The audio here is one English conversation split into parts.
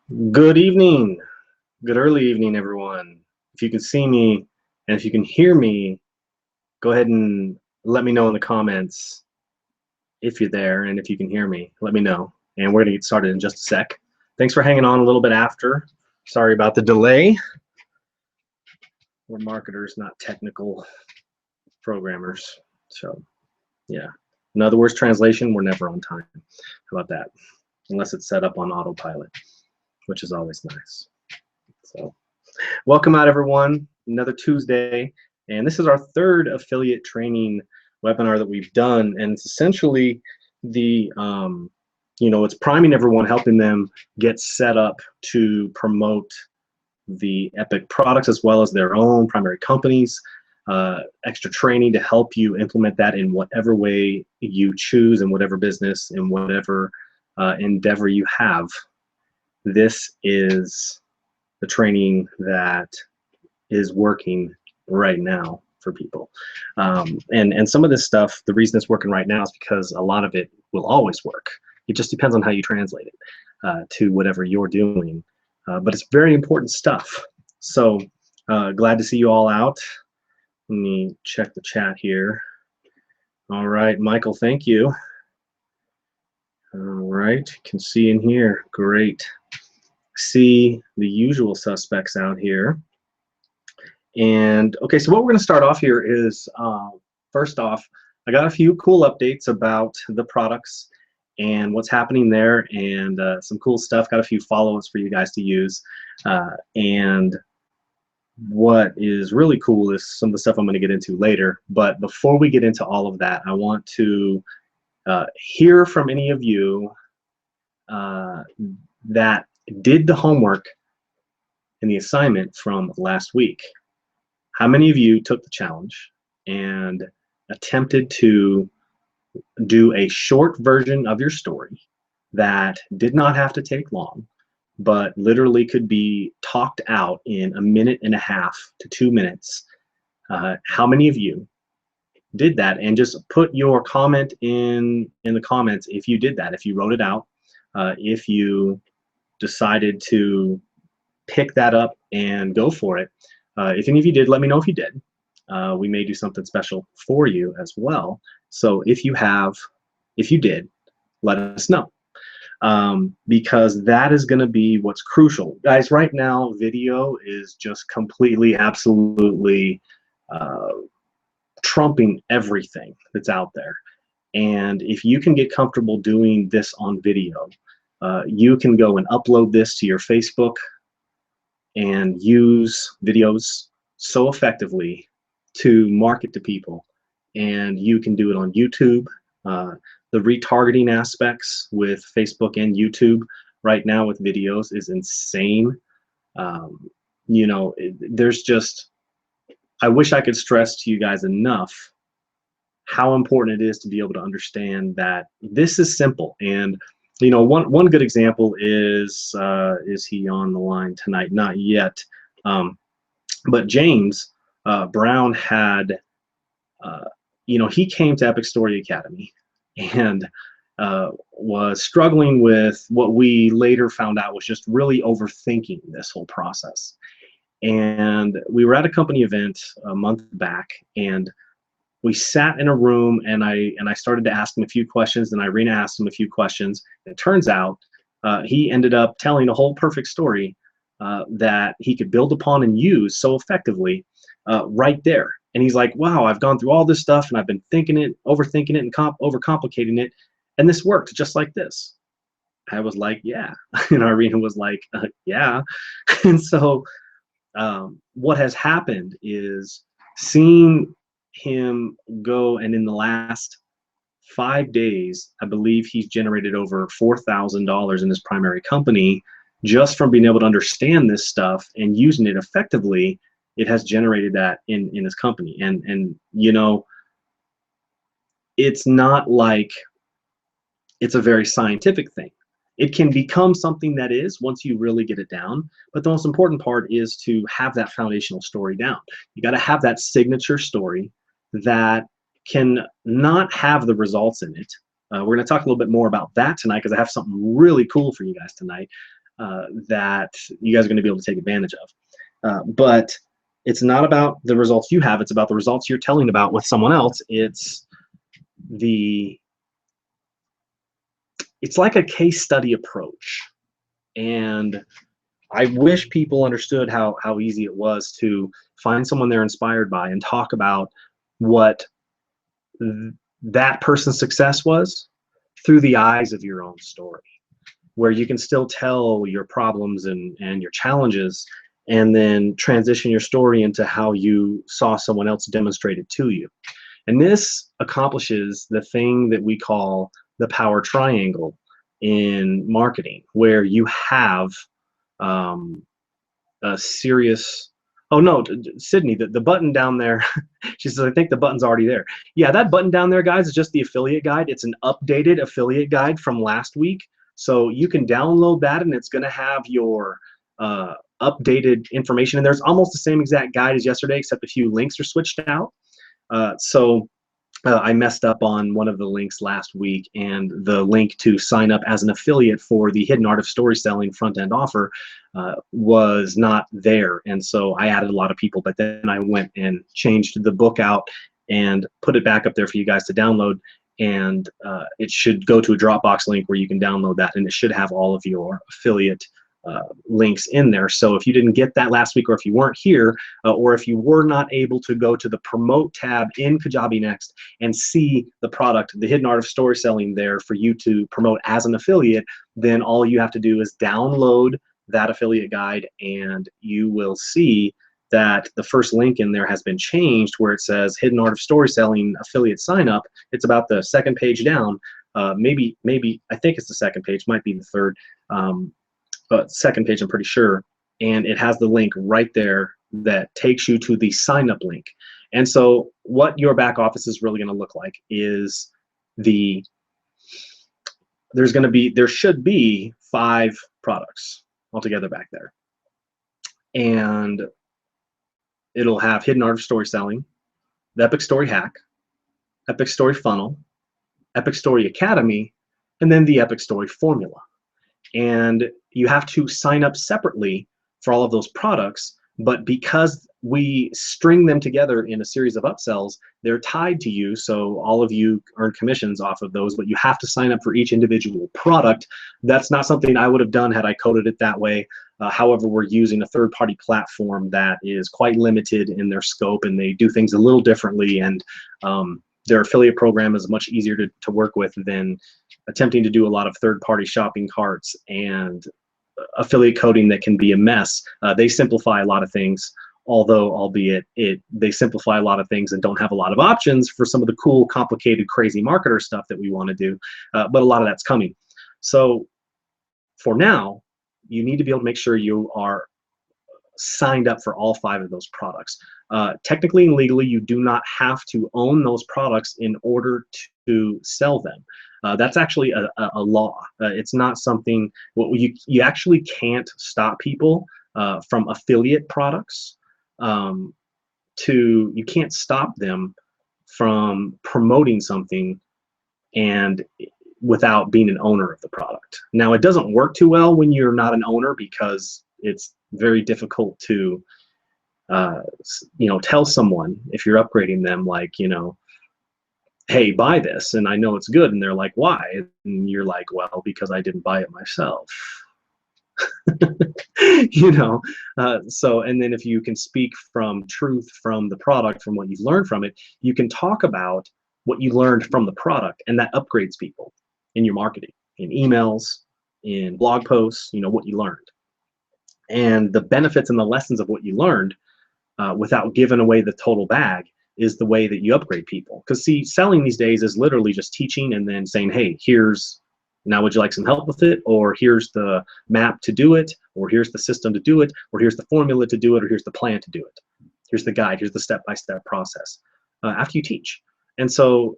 Good evening, good early evening, everyone. If you can see me and if you can hear me, go ahead and let me know in the comments if you're there and if you can hear me. Let me know. And we're going to get started in just a sec. Thanks for hanging on a little bit after. Sorry about the delay. We're marketers, not technical programmers. So, yeah. In other words, translation, we're never on time. How about that? Unless it's set up on autopilot, which is always nice. So, welcome out, everyone. Another Tuesday, and this is our third affiliate training webinar that we've done, and it's essentially the it's priming everyone, helping them get set up to promote the Epic products as well as their own primary companies. Extra training to help you implement that in whatever way you choose, in whatever business, in whatever endeavor you have. This is the training that is working right now for people. And some of this stuff, the reason it's working right now is because a lot of it will always work. It just depends on how you translate it to whatever you're doing. But it's very important stuff. So glad to see you all out. Let me check the chat here. All right, Michael, thank you. All right, can see in here, great. See the usual suspects out here. And okay, so what we're going to start off here is, first off, I got a few cool updates about the products and what's happening there, and some cool stuff. Got a few follow-ups for you guys to use. And what is really cool is some of the stuff I'm going to get into later. But before we get into all of that, I want to hear from any of you that did the homework and the assignment from last week. How many of you took the challenge and attempted to do a short version of your story that did not have to take long, but literally could be talked out in 1.5 to 2 minutes? How many of you did that? And just put your comment in the comments if you did that, if you wrote it out, if you decided to pick that up and go for it. If any of you did, let me know if you did. We may do something special for you as well. So if you did, let us know. Because that is going to be what's crucial. Guys, right now, video is just completely, absolutely trumping everything that's out there. And if you can get comfortable doing this on video, you can go and upload this to your Facebook and use videos so effectively to market to people. And you can do it on YouTube. The retargeting aspects with Facebook and YouTube right now with videos is insane. There's just, I wish I could stress to you guys enough how important it is to be able to understand that this is simple. And one good example is he on the line tonight? Not yet. But James Brown had, he came to Epic Story Academy and was struggling with what we later found out was just really overthinking this whole process. And we were at a company event a month back, and we sat in a room, and I started to ask him a few questions, and Irina asked him a few questions. It turns out he ended up telling a whole perfect story that he could build upon and use so effectively right there. And he's like, wow, I've gone through all this stuff, and I've been thinking it, overthinking it, and overcomplicating it, and this worked just like this. I was like, yeah. And Irina was like, yeah. And so what has happened is seeing him go, and in the last 5 days, I believe he's generated over $4,000 in his primary company just from being able to understand this stuff and using it effectively. It has generated that in his company. And it's not like it's a very scientific thing. It can become something that is once you really get it down. But the most important part is to have that foundational story down. You got to have that signature story that can not have the results in it. We're going to talk a little bit more about that tonight because I have something really cool for you guys tonight. that you guys are going to be able to take advantage of. But it's not about the results you have, it's about the results you're telling about with someone else. It's like a case study approach. And I wish people understood how easy it was to find someone they're inspired by and talk about what that person's success was through the eyes of your own story, where you can still tell your problems and your challenges, and then transition your story into how you saw someone else demonstrate it to you. And this accomplishes the thing that we call the power triangle in marketing, where you have a serious, oh no, Sydney, the button down there, she says, I think the button's already there. Yeah, that button down there, guys, is just the affiliate guide. It's an updated affiliate guide from last week. So you can download that, and it's going to have your updated information. And there's almost the same exact guide as yesterday, except a few links are switched out. I messed up on one of the links last week, and the link to sign up as an affiliate for the Hidden Art of Story Selling front-end offer was not there. And so I added a lot of people, but then I went and changed the book out and put it back up there for you guys to download. And it should go to a Dropbox link where you can download that, and it should have all of your affiliate links in there. So if you didn't get that last week, or if you weren't here, or if you were not able to go to the promote tab in Kajabi Next and see the product, the Hidden Art of Story Selling, there for you to promote as an affiliate, then all you have to do is download that affiliate guide, and you will see that the first link in there has been changed, where it says Hidden Art of Story Selling affiliate sign up. It's about the second page down. Maybe I think it's the second page, might be the third. But second page, I'm pretty sure, and it has the link right there that takes you to the sign up link. And so what your back office is really going to look like is there should be 5 products altogether back there. And it'll have Hidden Art of Story Selling, the Epic Story Hack, Epic Story Funnel, Epic Story Academy, and then the Epic Story Formula. And you have to sign up separately for all of those products, but because we string them together in a series of upsells, they're tied to you, so all of you earn commissions off of those, but you have to sign up for each individual product. That's not something I would have done had I coded it that way. However, we're using a third-party platform that is quite limited in their scope, and they do things a little differently, and their affiliate program is much easier to work with than attempting to do a lot of third-party shopping carts and affiliate coding that can be a mess. They simplify a lot of things, although albeit they simplify a lot of things and don't have a lot of options for some of the cool, complicated, crazy marketer stuff that we want to do. But a lot of that's coming. So for now, you need to be able to make sure you are signed up for all 5 of those products. Technically and legally, you do not have to own those products in order to sell them. That's actually a law. It's not something, you actually can't stop people from affiliate products. You can't stop them from promoting something and without being an owner of the product. Now, it doesn't work too well when you're not an owner, because it's very difficult to tell someone if you're upgrading them, like, hey, buy this, and I know it's good, and they're like, why? And you're like, well, because I didn't buy it myself. So, and then if you can speak from truth from the product, from what you've learned from it, you can talk about what you learned from the product, and that upgrades people in your marketing, in emails, in blog posts, what you learned. And the benefits and the lessons of what you learned without giving away the total bag is the way that you upgrade people. Because see, selling these days is literally just teaching and then saying, hey, now would you like some help with it? Or here's the map to do it, or here's the system to do it, or here's the formula to do it, or here's the plan to do it. Here's the guide, here's the step-by-step process after you teach. And so,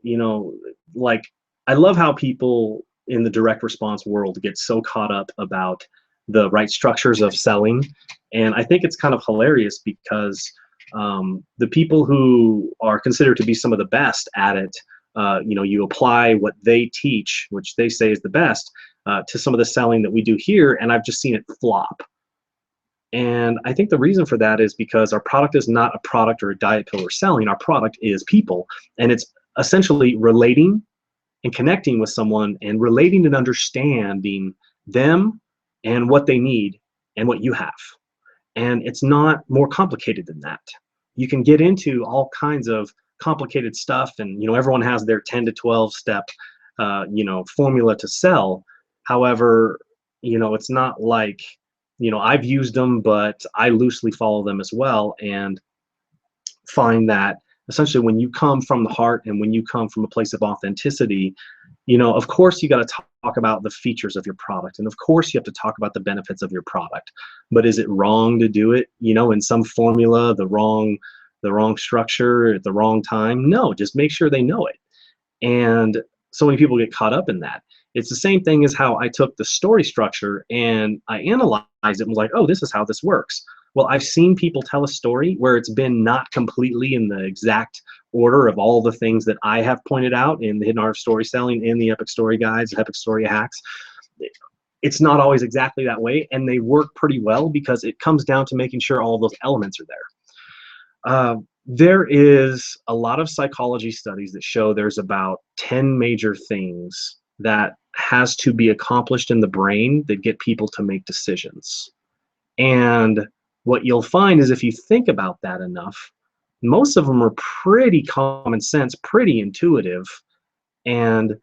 like, I love how people in the direct response world get so caught up about the right structures of selling. And I think it's kind of hilarious because the people who are considered to be some of the best at it you apply what they teach, which they say is the best, to some of the selling that we do here, and I've just seen it flop. And I think the reason for that is because our product is not a product or a diet pill we're selling. Our product is people, and it's essentially relating and connecting with someone and relating and understanding them and what they need and what you have. And it's not more complicated than that. You can get into all kinds of complicated stuff, and everyone has their 10 to 12 step formula to sell. However, it's not like, I've used them, but I loosely follow them as well, and find that essentially when you come from the heart and when you come from a place of authenticity, of course you got to talk about the features of your product, and of course you have to talk about the benefits of your product. But is it wrong to do it, in some formula, the wrong structure at the wrong time? No, just make sure they know it. And so many people get caught up in that. It's the same thing as how I took the story structure and I analyzed it and was like, oh, this is how this works. Well, I've seen people tell a story where it's been not completely in the exact order of all the things that I have pointed out in the Hidden Art of Story Selling, in the Epic Story Guides, Epic Story Hacks. It's not always exactly that way, and they work pretty well because it comes down to making sure all those elements are there. There is a lot of psychology studies that show there's about 10 major things that has to be accomplished in the brain that get people to make decisions. And what you'll find is if you think about that enough, most of them are pretty common sense, pretty intuitive. And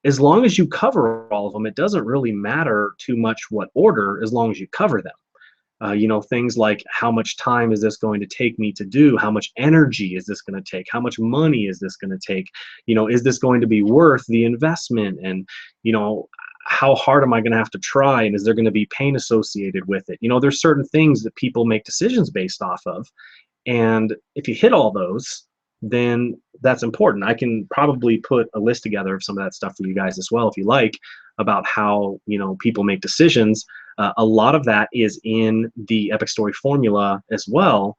as long as you cover all of them, it doesn't really matter too much what order, as long as you cover them. Things like, how much time is this going to take me to do? How much energy is this going to take? How much money is this going to take? Is this going to be worth the investment? And, how hard am I going to have to try? And is there going to be pain associated with it? There's certain things that people make decisions based off of. And if you hit all those, then that's important. I can probably put a list together of some of that stuff for you guys as well, if you like, about how, people make decisions. A lot of that is in the Epic Story formula as well,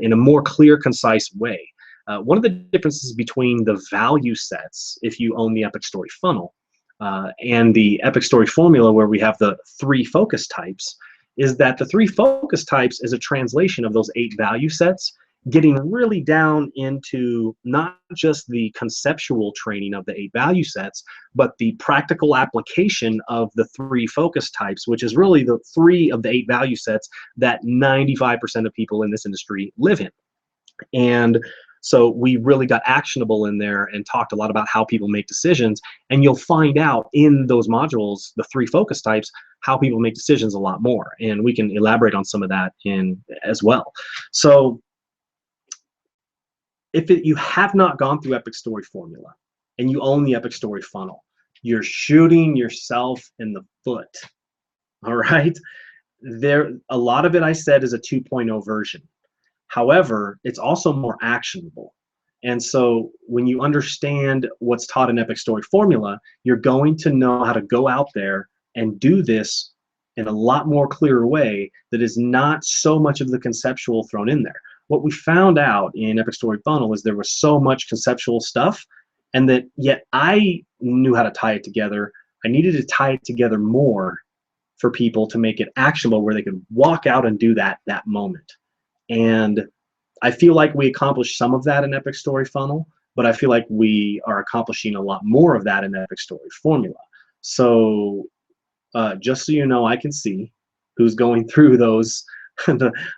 in a more clear, concise way. One of the differences between the value sets, if you own the Epic Story funnel, and the Epic Story formula, where we have the 3 focus types, is that the 3 focus types is a translation of those 8 value sets, getting really down into not just the conceptual training of the 8 value sets, but the practical application of the 3 focus types, which is really the 3 of the 8 value sets that 95% of people in this industry live in. And so we really got actionable in there and talked a lot about how people make decisions. And you'll find out in those modules, the 3 focus types, how people make decisions a lot more. And we can elaborate on some of that as well. So if you have not gone through Epic Story formula and you own the Epic Story funnel, you're shooting yourself in the foot. All right? A lot of it I said is a 2.0 version. However, it's also more actionable. And so when you understand what's taught in Epic Story formula, you're going to know how to go out there and do this in a lot more clearer way that is not so much of the conceptual thrown in there. What we found out in Epic Story funnel is there was so much conceptual stuff, and that yet I knew how to tie it together. I needed to tie it together more for people to make it actionable, where they could walk out and do that moment. And I feel like we accomplished some of that in Epic Story funnel, but I feel like we are accomplishing a lot more of that in Epic Story formula. So just so you know, I can see who's going through those.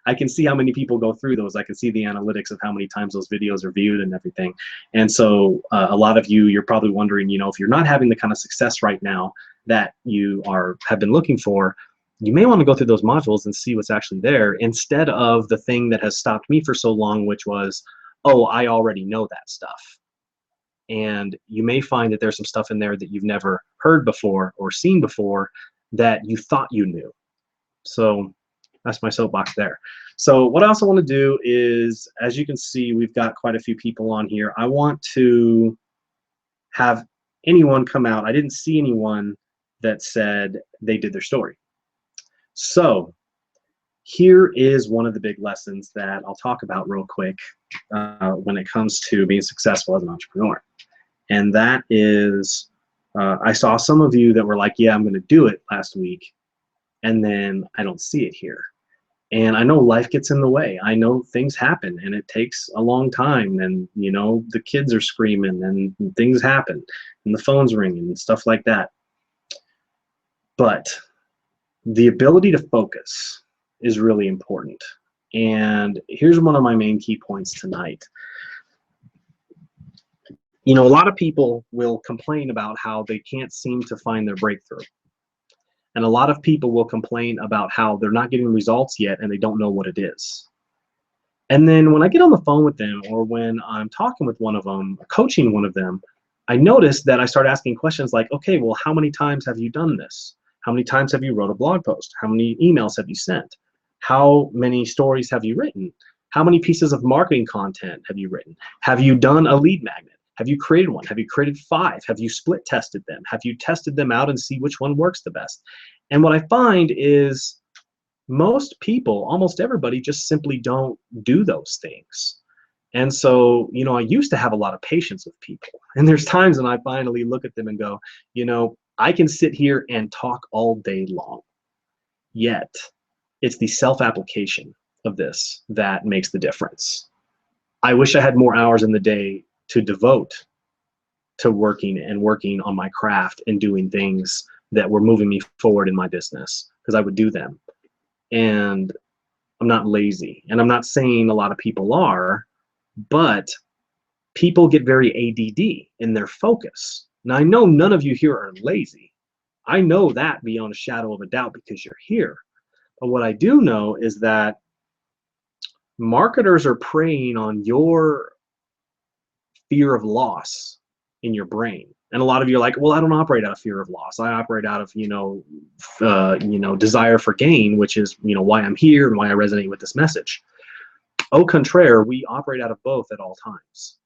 I can see how many people go through those. I can see the analytics of how many times those videos are viewed and everything. And so a lot of you're probably wondering, if you're not having the kind of success right now that you have been looking for, you may want to go through those modules and see what's actually there, instead of the thing that has stopped me for so long, which was, oh, I already know that stuff. And you may find that there's some stuff in there that you've never heard before or seen before that you thought you knew. So that's my soapbox there. So what I also want to do is, as you can see, we've got quite a few people on here. I want to have anyone come out. I didn't see anyone that said they did their story. So here is one of the big lessons that I'll talk about real quick when it comes to being successful as an entrepreneur. And that is, I saw some of you that were like, yeah, I'm going to do it last week. And then I don't see it here. And I know life gets in the way. I know things happen and it takes a long time. And, you know, the kids are screaming and things happen and the phone's ringing and stuff like that. But the ability to focus is really important. And here's one of my main key points tonight. You know, a lot of people will complain about how they can't seem to find their breakthrough. And a lot of people will complain about how they're not getting results yet and they don't know what it is. And then when I get on the phone with them, or when I'm talking with one of them, coaching one of them, I notice that I start asking questions like, okay, well, how many times have you done this? How many times have you wrote a blog post? How many emails have you sent? How many stories have you written? How many pieces of marketing content have you written? Have you done a lead magnet? Have you created one? Have you created 5? Have you split tested them? Have you tested them out and see which one works the best? And what I find is most people, almost everybody, just simply don't do those things. And so, you know, I used to have a lot of patience with people. And there's times when I finally look at them and go, you know, I can sit here and talk all day long. Yet, it's the self-application of this that makes the difference. I wish I had more hours in the day to devote to working on my craft and doing things that were moving me forward in my business, because I would do them. And I'm not lazy. And I'm not saying a lot of people are, but people get very ADD in their focus. Now, I know none of you here are lazy. I know that beyond a shadow of a doubt because you're here. But what I do know is that marketers are preying on your fear of loss in your brain. And a lot of you are like, well, I don't operate out of fear of loss. I operate out of, desire for gain, which is, why I'm here and why I resonate with this message. Au contraire, we operate out of both at all times.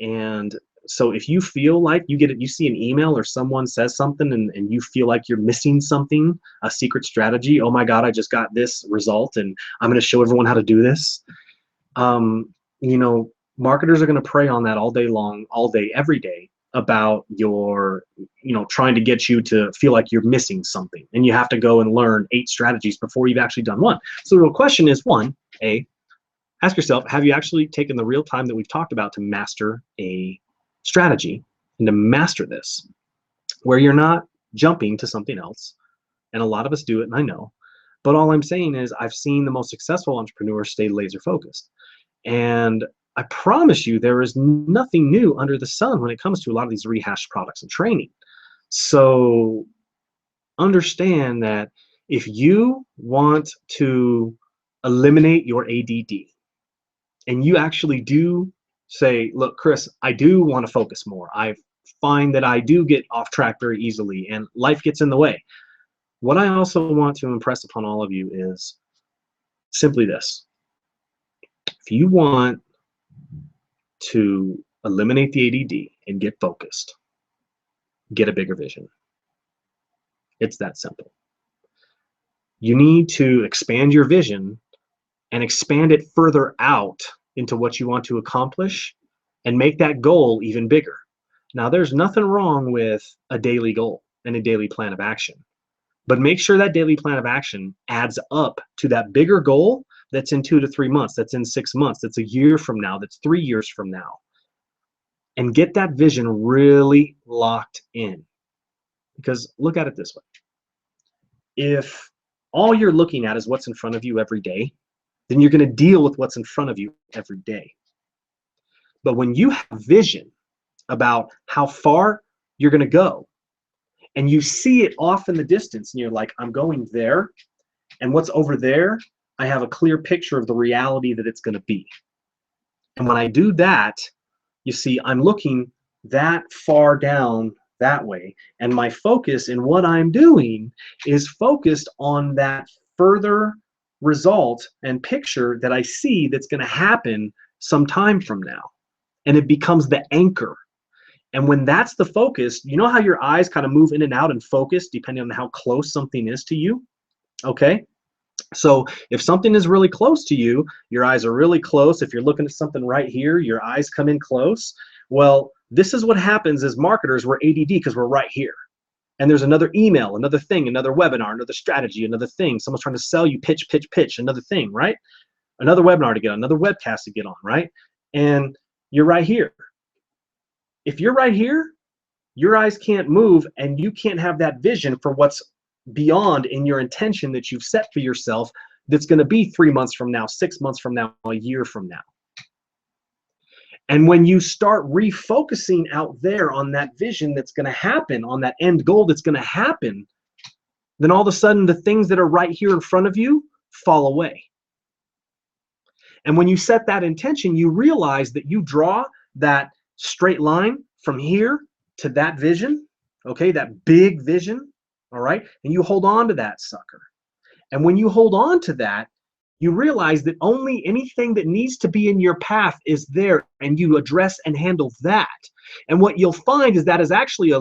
And so if you feel like you see an email or someone says something and you feel like you're missing something, a secret strategy, oh my God, I just got this result and I'm going to show everyone how to do this. Marketers are going to prey on that all day long, all day, every day, about your, trying to get you to feel like you're missing something. And you have to go and learn 8 strategies before you've actually done one. So the real question is, ask yourself, have you actually taken the real time that we've talked about to master a strategy and to master this, where you're not jumping to something else? And a lot of us do it, and I know. But all I'm saying is I've seen the most successful entrepreneurs stay laser focused. And I promise you there is nothing new under the sun when it comes to a lot of these rehashed products and training. So understand that if you want to eliminate your ADD, and you actually do say, look, Chris, I do want to focus more. I find that I do get off track very easily and life gets in the way. What I also want to impress upon all of you is simply this. If you want to eliminate the ADD and get focused, get a bigger vision. It's that simple. You need to expand your vision and expand it further out into what you want to accomplish and make that goal even bigger. Now, there's nothing wrong with a daily goal and a daily plan of action, but make sure that daily plan of action adds up to that bigger goal that's in 2 to 3 months, that's in 6 months, that's a year from now, that's 3 years from now. And get that vision really locked in. Because look at it this way. If all you're looking at is what's in front of you every day, then you're going to deal with what's in front of you every day. But when you have vision about how far you're going to go, and you see it off in the distance, and you're like, I'm going there, and what's over there, I have a clear picture of the reality that it's going to be. And when I do that, you see, I'm looking that far down that way, and my focus in what I'm doing is focused on that further result and picture that I see that's going to happen some time from now. And it becomes the anchor. And when that's the focus, you know how your eyes kind of move in and out and focus depending on how close something is to you? Okay. So if something is really close to you, your eyes are really close. If you're looking at something right here, your eyes come in close. Well, This is what happens as marketers. We're ADD because we're right here. And there's another email, another thing, another webinar, another strategy, another thing. Someone's trying to sell you, pitch, pitch, pitch, another thing, right? Another webinar to get on, another webcast to get on, right? And you're right here. If you're right here, your eyes can't move and you can't have that vision for what's beyond in your intention that you've set for yourself that's going to be 3 months from now, 6 months from now, a year from now. And when you start refocusing out there on that vision that's going to happen, on that end goal that's going to happen, then all of a sudden the things that are right here in front of you fall away. And when you set that intention, you realize that you draw that straight line from here to that vision, okay, that big vision, all right, and you hold on to that sucker. And when you hold on to that, you realize that only anything that needs to be in your path is there, and you address and handle that. And what you'll find is that is actually a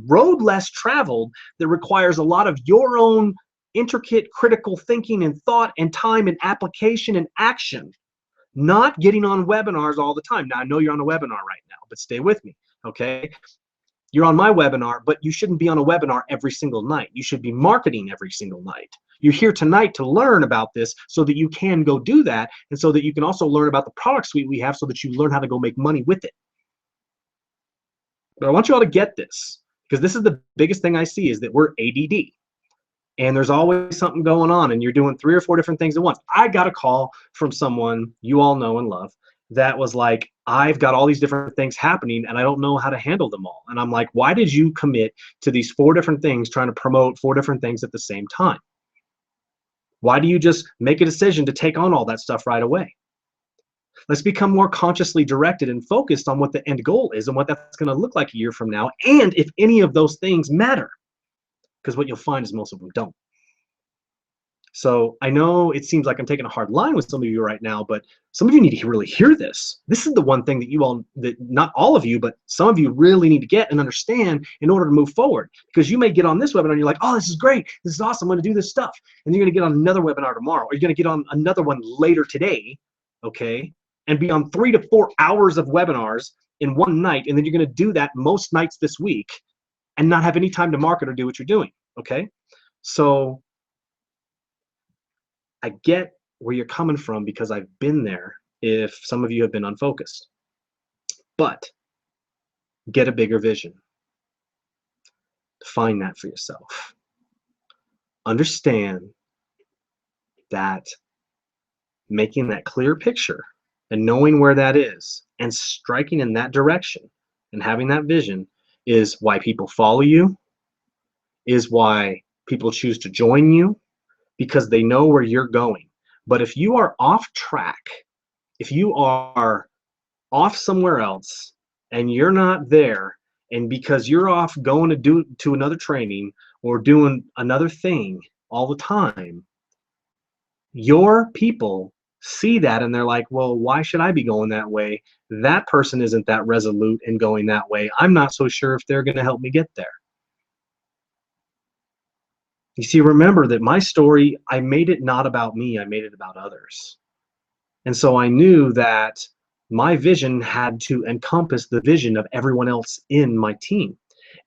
road less traveled that requires a lot of your own intricate critical thinking and thought and time and application and action, not getting on webinars all the time. Now, I know you're on a webinar right now, but stay with me, okay? You're on my webinar, but you shouldn't be on a webinar every single night. You should be marketing every single night. You're here tonight to learn about this so that you can go do that, and so that you can also learn about the product suite we have so that you learn how to go make money with it. But I want you all to get this, because this is the biggest thing I see, is that we're ADD. And there's always something going on, and you're doing 3 or 4 different things at once. I got a call from someone you all know and love that was like, I've got all these different things happening and I don't know how to handle them all. And I'm like, why did you commit to these 4 different things, trying to promote 4 different things at the same time? Why do you just make a decision to take on all that stuff right away? Let's become more consciously directed and focused on what the end goal is and what that's going to look like a year from now, and if any of those things matter. Because what you'll find is most of them don't. So I know it seems like I'm taking a hard line with some of you right now, but some of you need to really hear this. This is the one thing that you all, that not all of you, but some of you really need to get and understand in order to move forward. Because you may get on this webinar and you're like, oh, this is great. This is awesome. I'm going to do this stuff. And you're going to get on another webinar tomorrow, or you're going to get on another one later today, okay? And be on 3 to 4 hours of webinars in one night. And then you're going to do that most nights this week and not have any time to market or do what you're doing, okay? So I get where you're coming from, because I've been there if some of you have been unfocused. But get a bigger vision. Define that for yourself. Understand that making that clear picture and knowing where that is and striking in that direction and having that vision is why people follow you, is why people choose to join you, because they know where you're going. But if you are off track, if you are off somewhere else and you're not there, and because you're off going to another training or doing another thing all the time, your people see that and they're like, well, why should I be going that way? That person isn't that resolute in going that way. I'm not so sure if they're going to help me get there. You see, remember that my story, I made it not about me, I made it about others. And so I knew that my vision had to encompass the vision of everyone else in my team,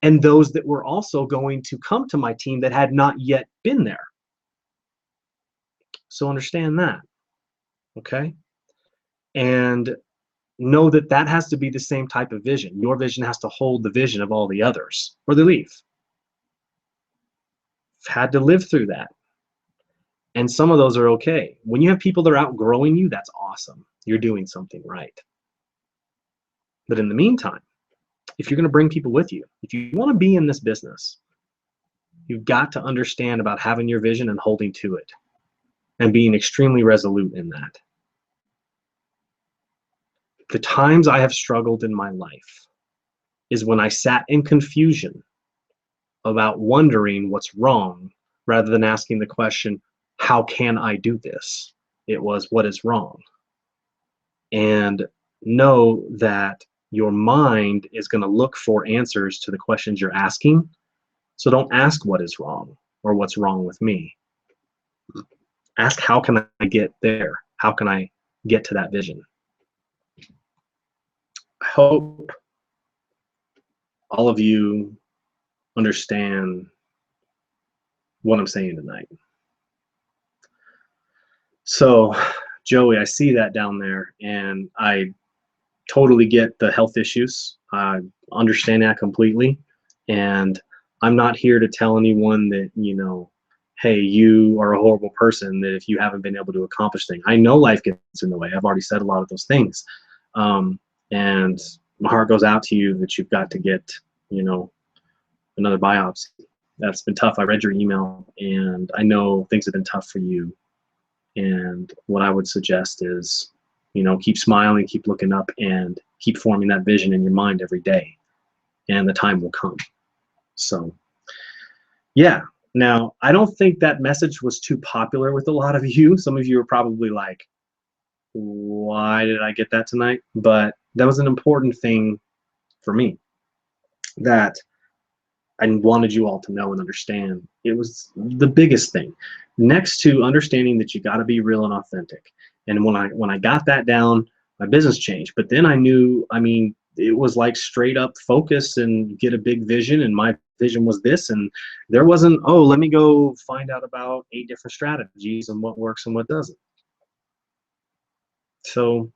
and those that were also going to come to my team that had not yet been there. So understand that, okay? And know that that has to be the same type of vision. Your vision has to hold the vision of all the others, or they leave. Had to live through that, and some of those are okay. When you have people that are outgrowing you, that's awesome. You're doing something right. But in the meantime, if you're going to bring people with you, if you want to be in this business, you've got to understand about having your vision and holding to it and being extremely resolute in that. The times I have struggled in my life is when I sat in confusion about wondering what's wrong, rather than asking the question, how can I do this? It was, what is wrong? And know that your mind is going to look for answers to the questions you're asking. So don't ask what is wrong or what's wrong with me. Ask, how can I get there? How can I get to that vision? I hope all of you understand what I'm saying tonight. So, Joey, I see that down there, and I totally get the health issues. I understand that completely, and I'm not here to tell anyone that, you know, hey, you are a horrible person, that if you haven't been able to accomplish things. I know life gets in the way. I've already said a lot of those things. And my heart goes out to you that you've got to get, you know, another biopsy. That's been tough. I read your email, and I know things have been tough for you. And what I would suggest is, you know, keep smiling, keep looking up, and keep forming that vision in your mind every day. And the time will come. So, yeah. Now, I don't think that message was too popular with a lot of you. Some of you are probably like, why did I get that tonight? But that was an important thing for me that I wanted you all to know and understand. It was the biggest thing, next to understanding that you got to be real and authentic. And when I got that down, my business changed. But then I knew, I mean, it was like straight up focus and get a big vision. And my vision was this. And there wasn't, oh, let me go find out about 8 different strategies and what works and what doesn't. So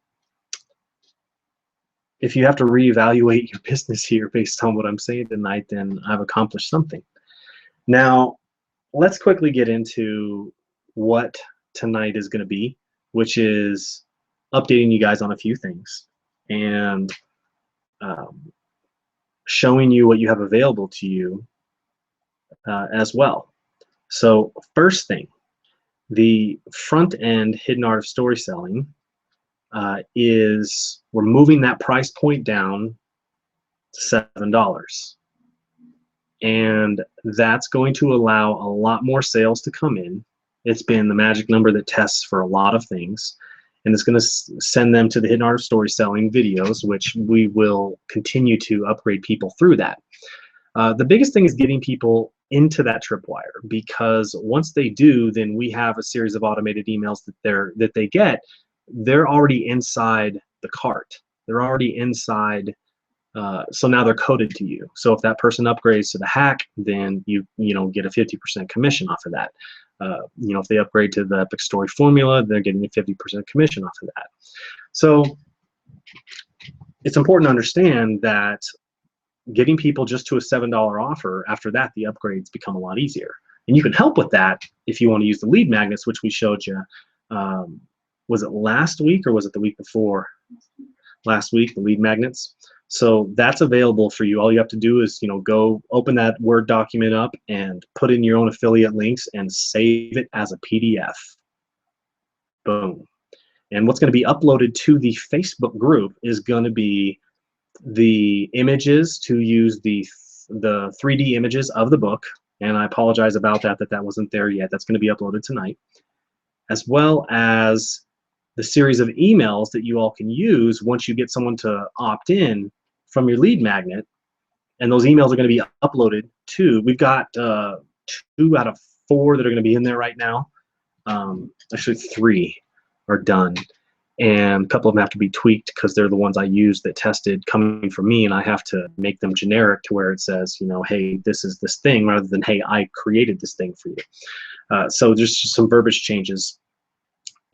if you have to reevaluate your business here based on what I'm saying tonight, then I've accomplished something. Now, let's quickly get into what tonight is going to be, which is updating you guys on a few things and showing you what you have available to you as well. So first thing, the front end hidden art of story selling is we're moving that price point down to $7. And that's going to allow a lot more sales to come in. It's been the magic number that tests for a lot of things. And it's going to send them to the hidden art of story selling videos, which we will continue to upgrade people through that. The biggest thing is getting people into that tripwire, because once they do, then we have a series of automated emails that they get. They're already inside the cart. They're already inside. So now they're coded to you. So if that person upgrades to the hack, then you get a 50% commission off of that. You know, if they upgrade to the Epic Story Formula, they're getting a 50% commission off of that. So it's important to understand that getting people just to a $7 offer, after that, the upgrades become a lot easier. And you can help with that if you want to use the lead magnets, which we showed you. Was it last week or was it the week before? Last week, the lead magnets. So that's available for you. All you have to do is, go open that Word document up and put in your own affiliate links and save it as a PDF. Boom. And what's going to be uploaded to the Facebook group is going to be the images to use the 3D images of the book. And I apologize about that wasn't there yet. That's going to be uploaded tonight, as well as the series of emails that you all can use once you get someone to opt in from your lead magnet. And those emails are going to be uploaded to, we've got 2 out of 4 that are going to be in there right now. Actually 3 are done. And a couple of them have to be tweaked because they're the ones I used that tested coming from me, and I have to make them generic to where it says, hey, this is this thing, rather than, hey, I created this thing for you. So there's just some verbiage changes.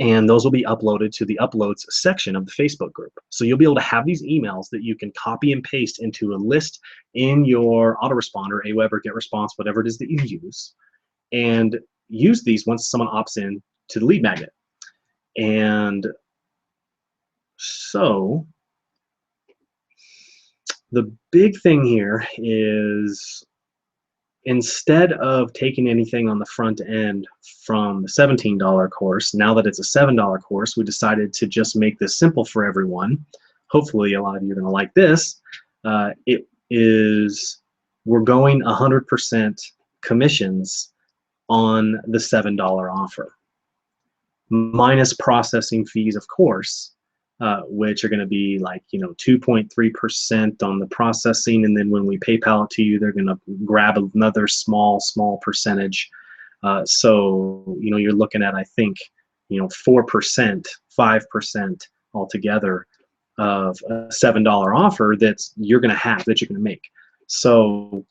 And those will be uploaded to the uploads section of the Facebook group. So you'll be able to have these emails that you can copy and paste into a list in your autoresponder, Aweber, GetResponse, whatever it is that you use, and use these once someone opts in to the lead magnet. And so the big thing here is, instead of taking anything on the front end from the $17 course, now that it's a $7 course, we decided to just make this simple for everyone. Hopefully a lot of you are going to like this. We're going 100% commissions on the $7 offer, minus processing fees, of course, which are going to be like 2.3% on the processing, and then when we PayPal it to you, they're going to grab another small percentage. So you're looking at, I think, 4%, 5% altogether of a $7 offer that you're going to make. So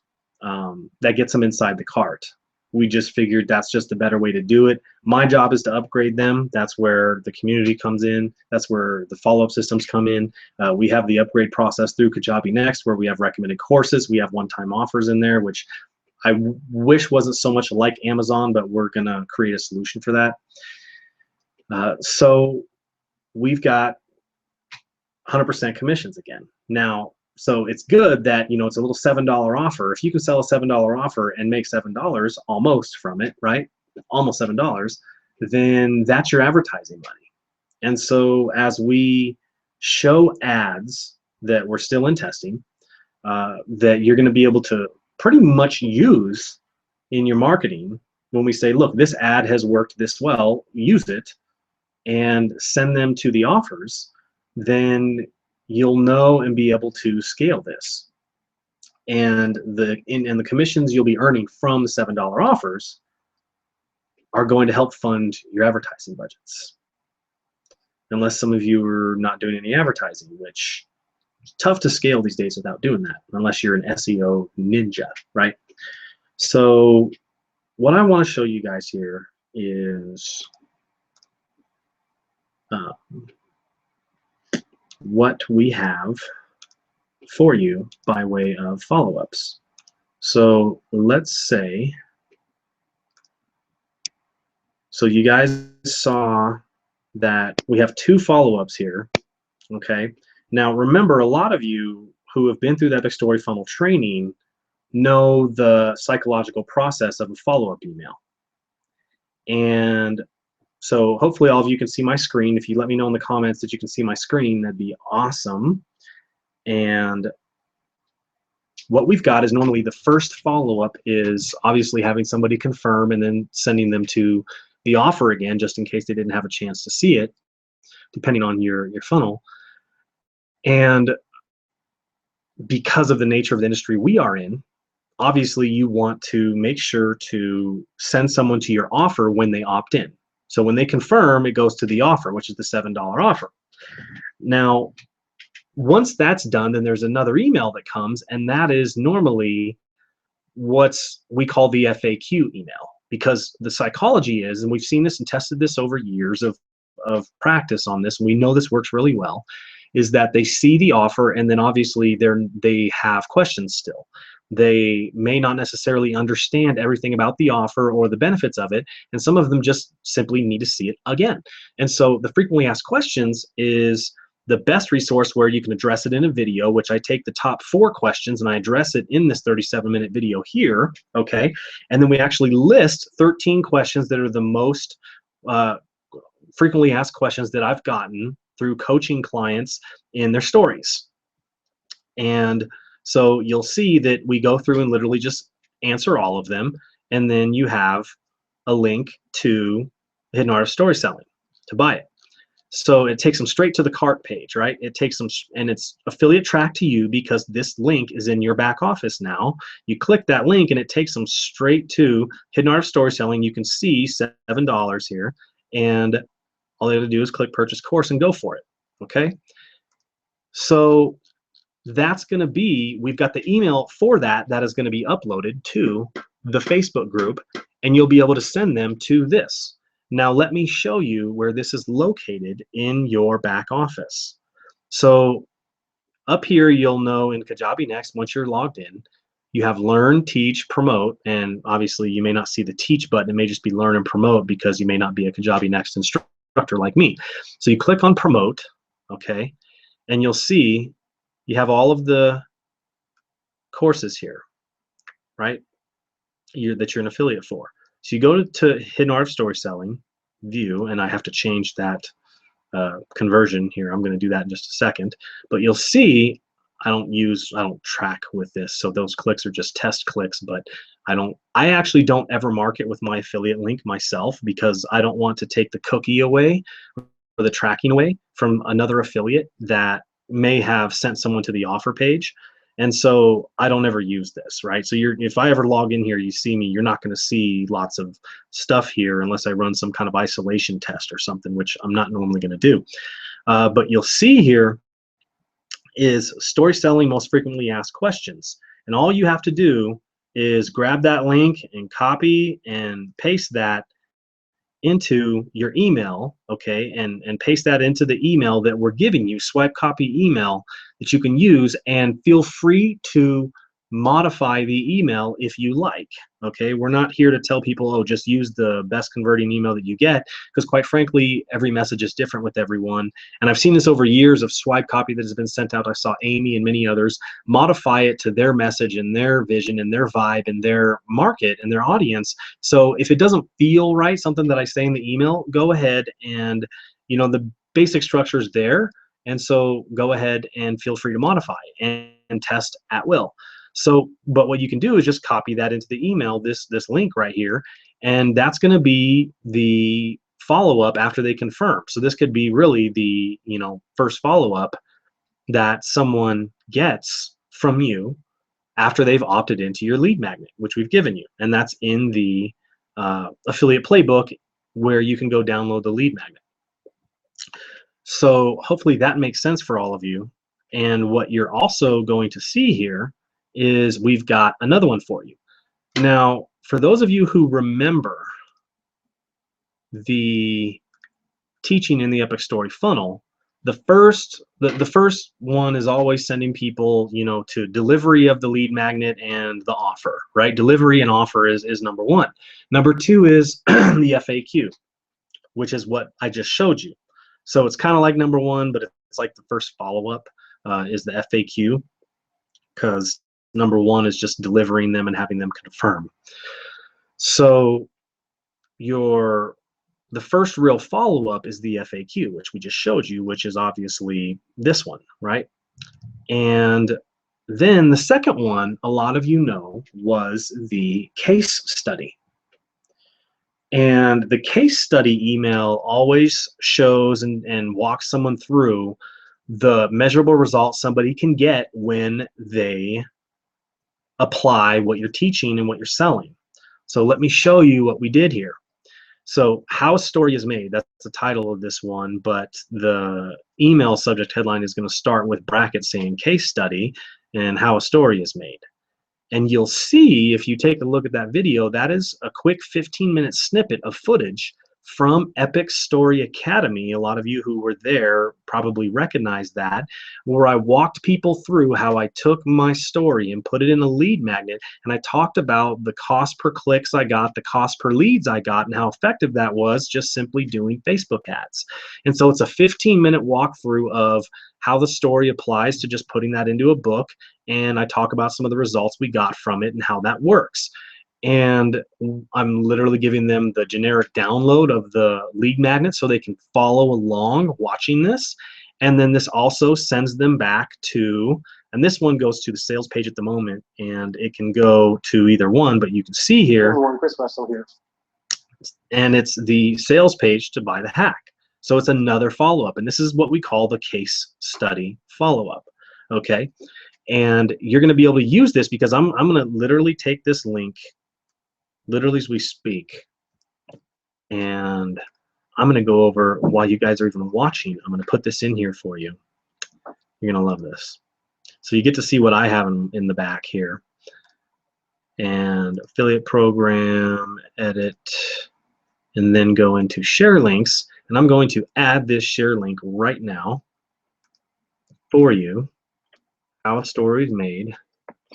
that gets them inside the cart. We just figured that's just a better way to do it. My job is to upgrade them. That's where the community comes in. That's where the follow-up systems come in. We have the upgrade process through Kajabi Next, where we have recommended courses. We have one-time offers in there, which I wish wasn't so much like Amazon, but we're going to create a solution for that. So we've got 100% commissions again. Now, so it's good that, you know, it's a little $7 offer. If you can sell a $7 offer and make $7 almost from it, right? Almost $7, then that's your advertising money. And so as we show ads that we're still in testing, that you're going to be able to pretty much use in your marketing, when we say, look, this ad has worked this well, use it, and send them to the offers, then you'll know and be able to scale this. And the commissions you'll be earning from the $7 offers are going to help fund your advertising budgets. Unless some of you are not doing any advertising, which is tough to scale these days without doing that, unless you're an SEO ninja, right? So what I want to show you guys here is what we have for you by way of follow-ups. So let's say, so you guys saw that we have 2 follow-ups here, okay? Now remember, a lot of you who have been through the Epic Story Funnel training know the psychological process of a follow-up email. And so hopefully all of you can see my screen. If you let me know in the comments that you can see my screen, that'd be awesome. And what we've got is normally the first follow-up is obviously having somebody confirm and then sending them to the offer again, just in case they didn't have a chance to see it, depending on your funnel. And because of the nature of the industry we are in, obviously you want to make sure to send someone to your offer when they opt in. So when they confirm, it goes to the offer, which is the $7 offer. Now, once that's done, then there's another email that comes, and that is normally what we call the FAQ email, because the psychology is, and we've seen this and tested this over years of practice on this, and we know this works really well, is that they see the offer and then obviously they have questions still. They may not necessarily understand everything about the offer or the benefits of it, and some of them just simply need to see it again. And so the frequently asked questions is the best resource where you can address it in a video, which I take the top 4 questions and I address it in this 37-minute video here, okay? And then we actually list 13 questions that are the most frequently asked questions that I've gotten through coaching clients in their stories. And so you'll see that we go through and literally just answer all of them, and then you have a link to Hidden Art of Story Selling to buy it. So it takes them straight to the cart page, right? It takes them, and it's affiliate tracked to you because this link is in your back office now. You click that link and it takes them straight to Hidden Art of Story Selling. You can see $7 here, and all they have to do is click purchase course and go for it, okay? So that's going to be, we've got the email for that is going to be uploaded to the Facebook group, and you'll be able to send them to this. Now let me show you where this is located in your back office. So up here, you'll know in Kajabi Next, once you're logged in, you have learn, teach, promote, and obviously you may not see the teach button. It may just be learn and promote because you may not be a Kajabi Next instructor like me. So you click on promote, okay, and you'll see you have all of the courses here, right, that you're an affiliate for. So you go to Hidden Art of Story Selling, view, and I have to change that conversion here. I'm going to do that in just a second. But you'll see I don't track with this, so those clicks are just test clicks, but I actually don't ever market with my affiliate link myself because I don't want to take the cookie away or the tracking away from another affiliate that may have sent someone to the offer page. And so I don't ever use this, right? So if I ever log in here, you see me, you're not going to see lots of stuff here unless I run some kind of isolation test or something, which I'm not normally going to do. But you'll see here is story selling most frequently asked questions. And all you have to do is grab that link and copy and paste that into your email, okay, and paste that into the email that we're giving you, swipe copy email that you can use, and feel free to modify the email if you like, okay? We're not here to tell people, oh, just use the best converting email that you get, because quite frankly, every message is different with everyone. And I've seen this over years of swipe copy that has been sent out. I saw Amy and many others modify it to their message and their vision and their vibe and their market and their audience. So if it doesn't feel right, something that I say in the email, go ahead and, you know, the basic structure is there. And so go ahead and feel free to modify and test at will. So, but what you can do is just copy that into the email, this link right here, and that's going to be the follow-up after they confirm. So this could be really the, you know, first follow-up that someone gets from you after they've opted into your lead magnet, which we've given you, and that's in the affiliate playbook where you can go download the lead magnet. So hopefully that makes sense for all of you. And what you're also going to see here is we've got another one for you. Now, for those of you who remember the teaching in the Epic Story Funnel, the first one is always sending people, you know, to delivery of the lead magnet and the offer, right? Delivery and offer is number one. Number two is the FAQ, which is what I just showed you. So it's kind of like number one, but it's like the first follow-up is the FAQ, because number one is just delivering them and having them confirm. So the first real follow-up is the FAQ, which we just showed you, which is obviously this one, right? And then the second one, a lot of you know, was the case study. And the case study email always shows and walks someone through the measurable results somebody can get when they apply what you're teaching and what you're selling. So let me show you what we did here. So how a story is made, that's the title of this one, but the email subject headline is going to start with brackets saying case study and how a story is made. And you'll see, if you take a look at that video, that is a quick 15-minute snippet of footage from Epic Story Academy. A lot of you who were there probably recognize that, where I walked people through how I took my story and put it in a lead magnet, and I talked about the cost per clicks I got, the cost per leads I got, and how effective that was just simply doing Facebook ads. And so it's a 15-minute walkthrough of how the story applies to just putting that into a book, and I talk about some of the results we got from it and how that works. And I'm literally giving them the generic download of the lead magnet so they can follow along watching this. And then this also sends them back to, and this one goes to the sales page at the moment, and it can go to either one, but you can see here, Chris Russell here, and it's the sales page to buy the hack. So it's another follow-up, and this is what we call the case study follow-up, okay? And you're going to be able to use this because I'm going to literally take this link, literally as we speak, and I'm going to go over, while you guys are even watching, I'm going to put this in here for you. You're going to love this. So you get to see what I have in the back here. And affiliate program, edit, and then go into share links. And I'm going to add this share link right now for you. How a story is made.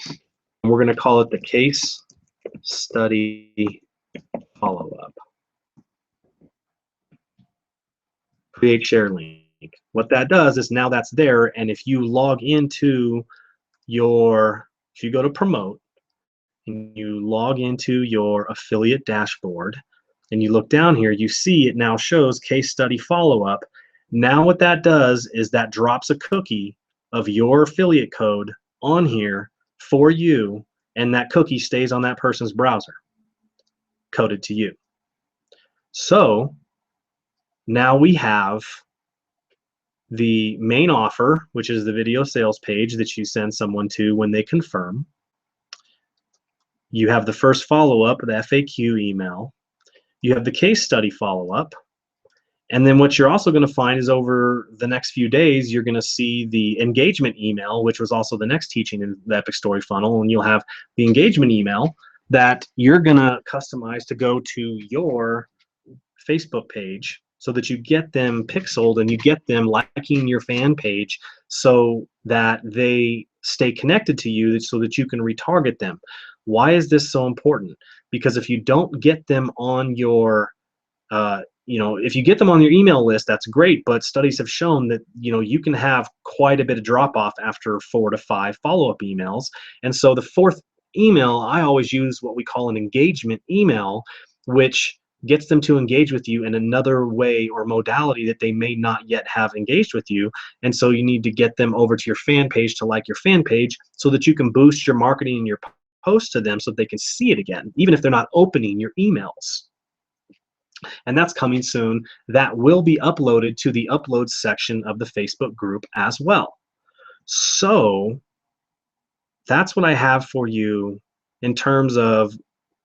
And we're going to call it the case study follow-up. Create share link. What that does is now that's there, and if you log into your, if you go to promote and you log into your affiliate dashboard and you look down here, you see it now shows case study follow-up. Now what that does is that drops a cookie of your affiliate code on here for you, and that cookie stays on that person's browser, coded to you. So now we have the main offer, which is the video sales page that you send someone to when they confirm. You have the first follow-up, the FAQ email. You have the case study follow-up. And then what you're also going to find is over the next few days, you're going to see the engagement email, which was also the next teaching in the Epic Story Funnel. And you'll have the engagement email that you're going to customize to go to your Facebook page so that you get them pixeled and you get them liking your fan page so that they stay connected to you so that you can retarget them. Why is this so important? Because if you don't get them on your if you get them on your email list, that's great, but studies have shown that you can have quite a bit of drop off after 4 to 5 follow-up emails. And so the fourth email, I always use what we call an engagement email, which gets them to engage with you in another way or modality that they may not yet have engaged with you. And so you need to get them over to your fan page to like your fan page so that you can boost your marketing and your post to them so that they can see it again, even if they're not opening your emails. And that's coming soon. That will be uploaded to the uploads section of the Facebook group as well. So that's what I have for you in terms of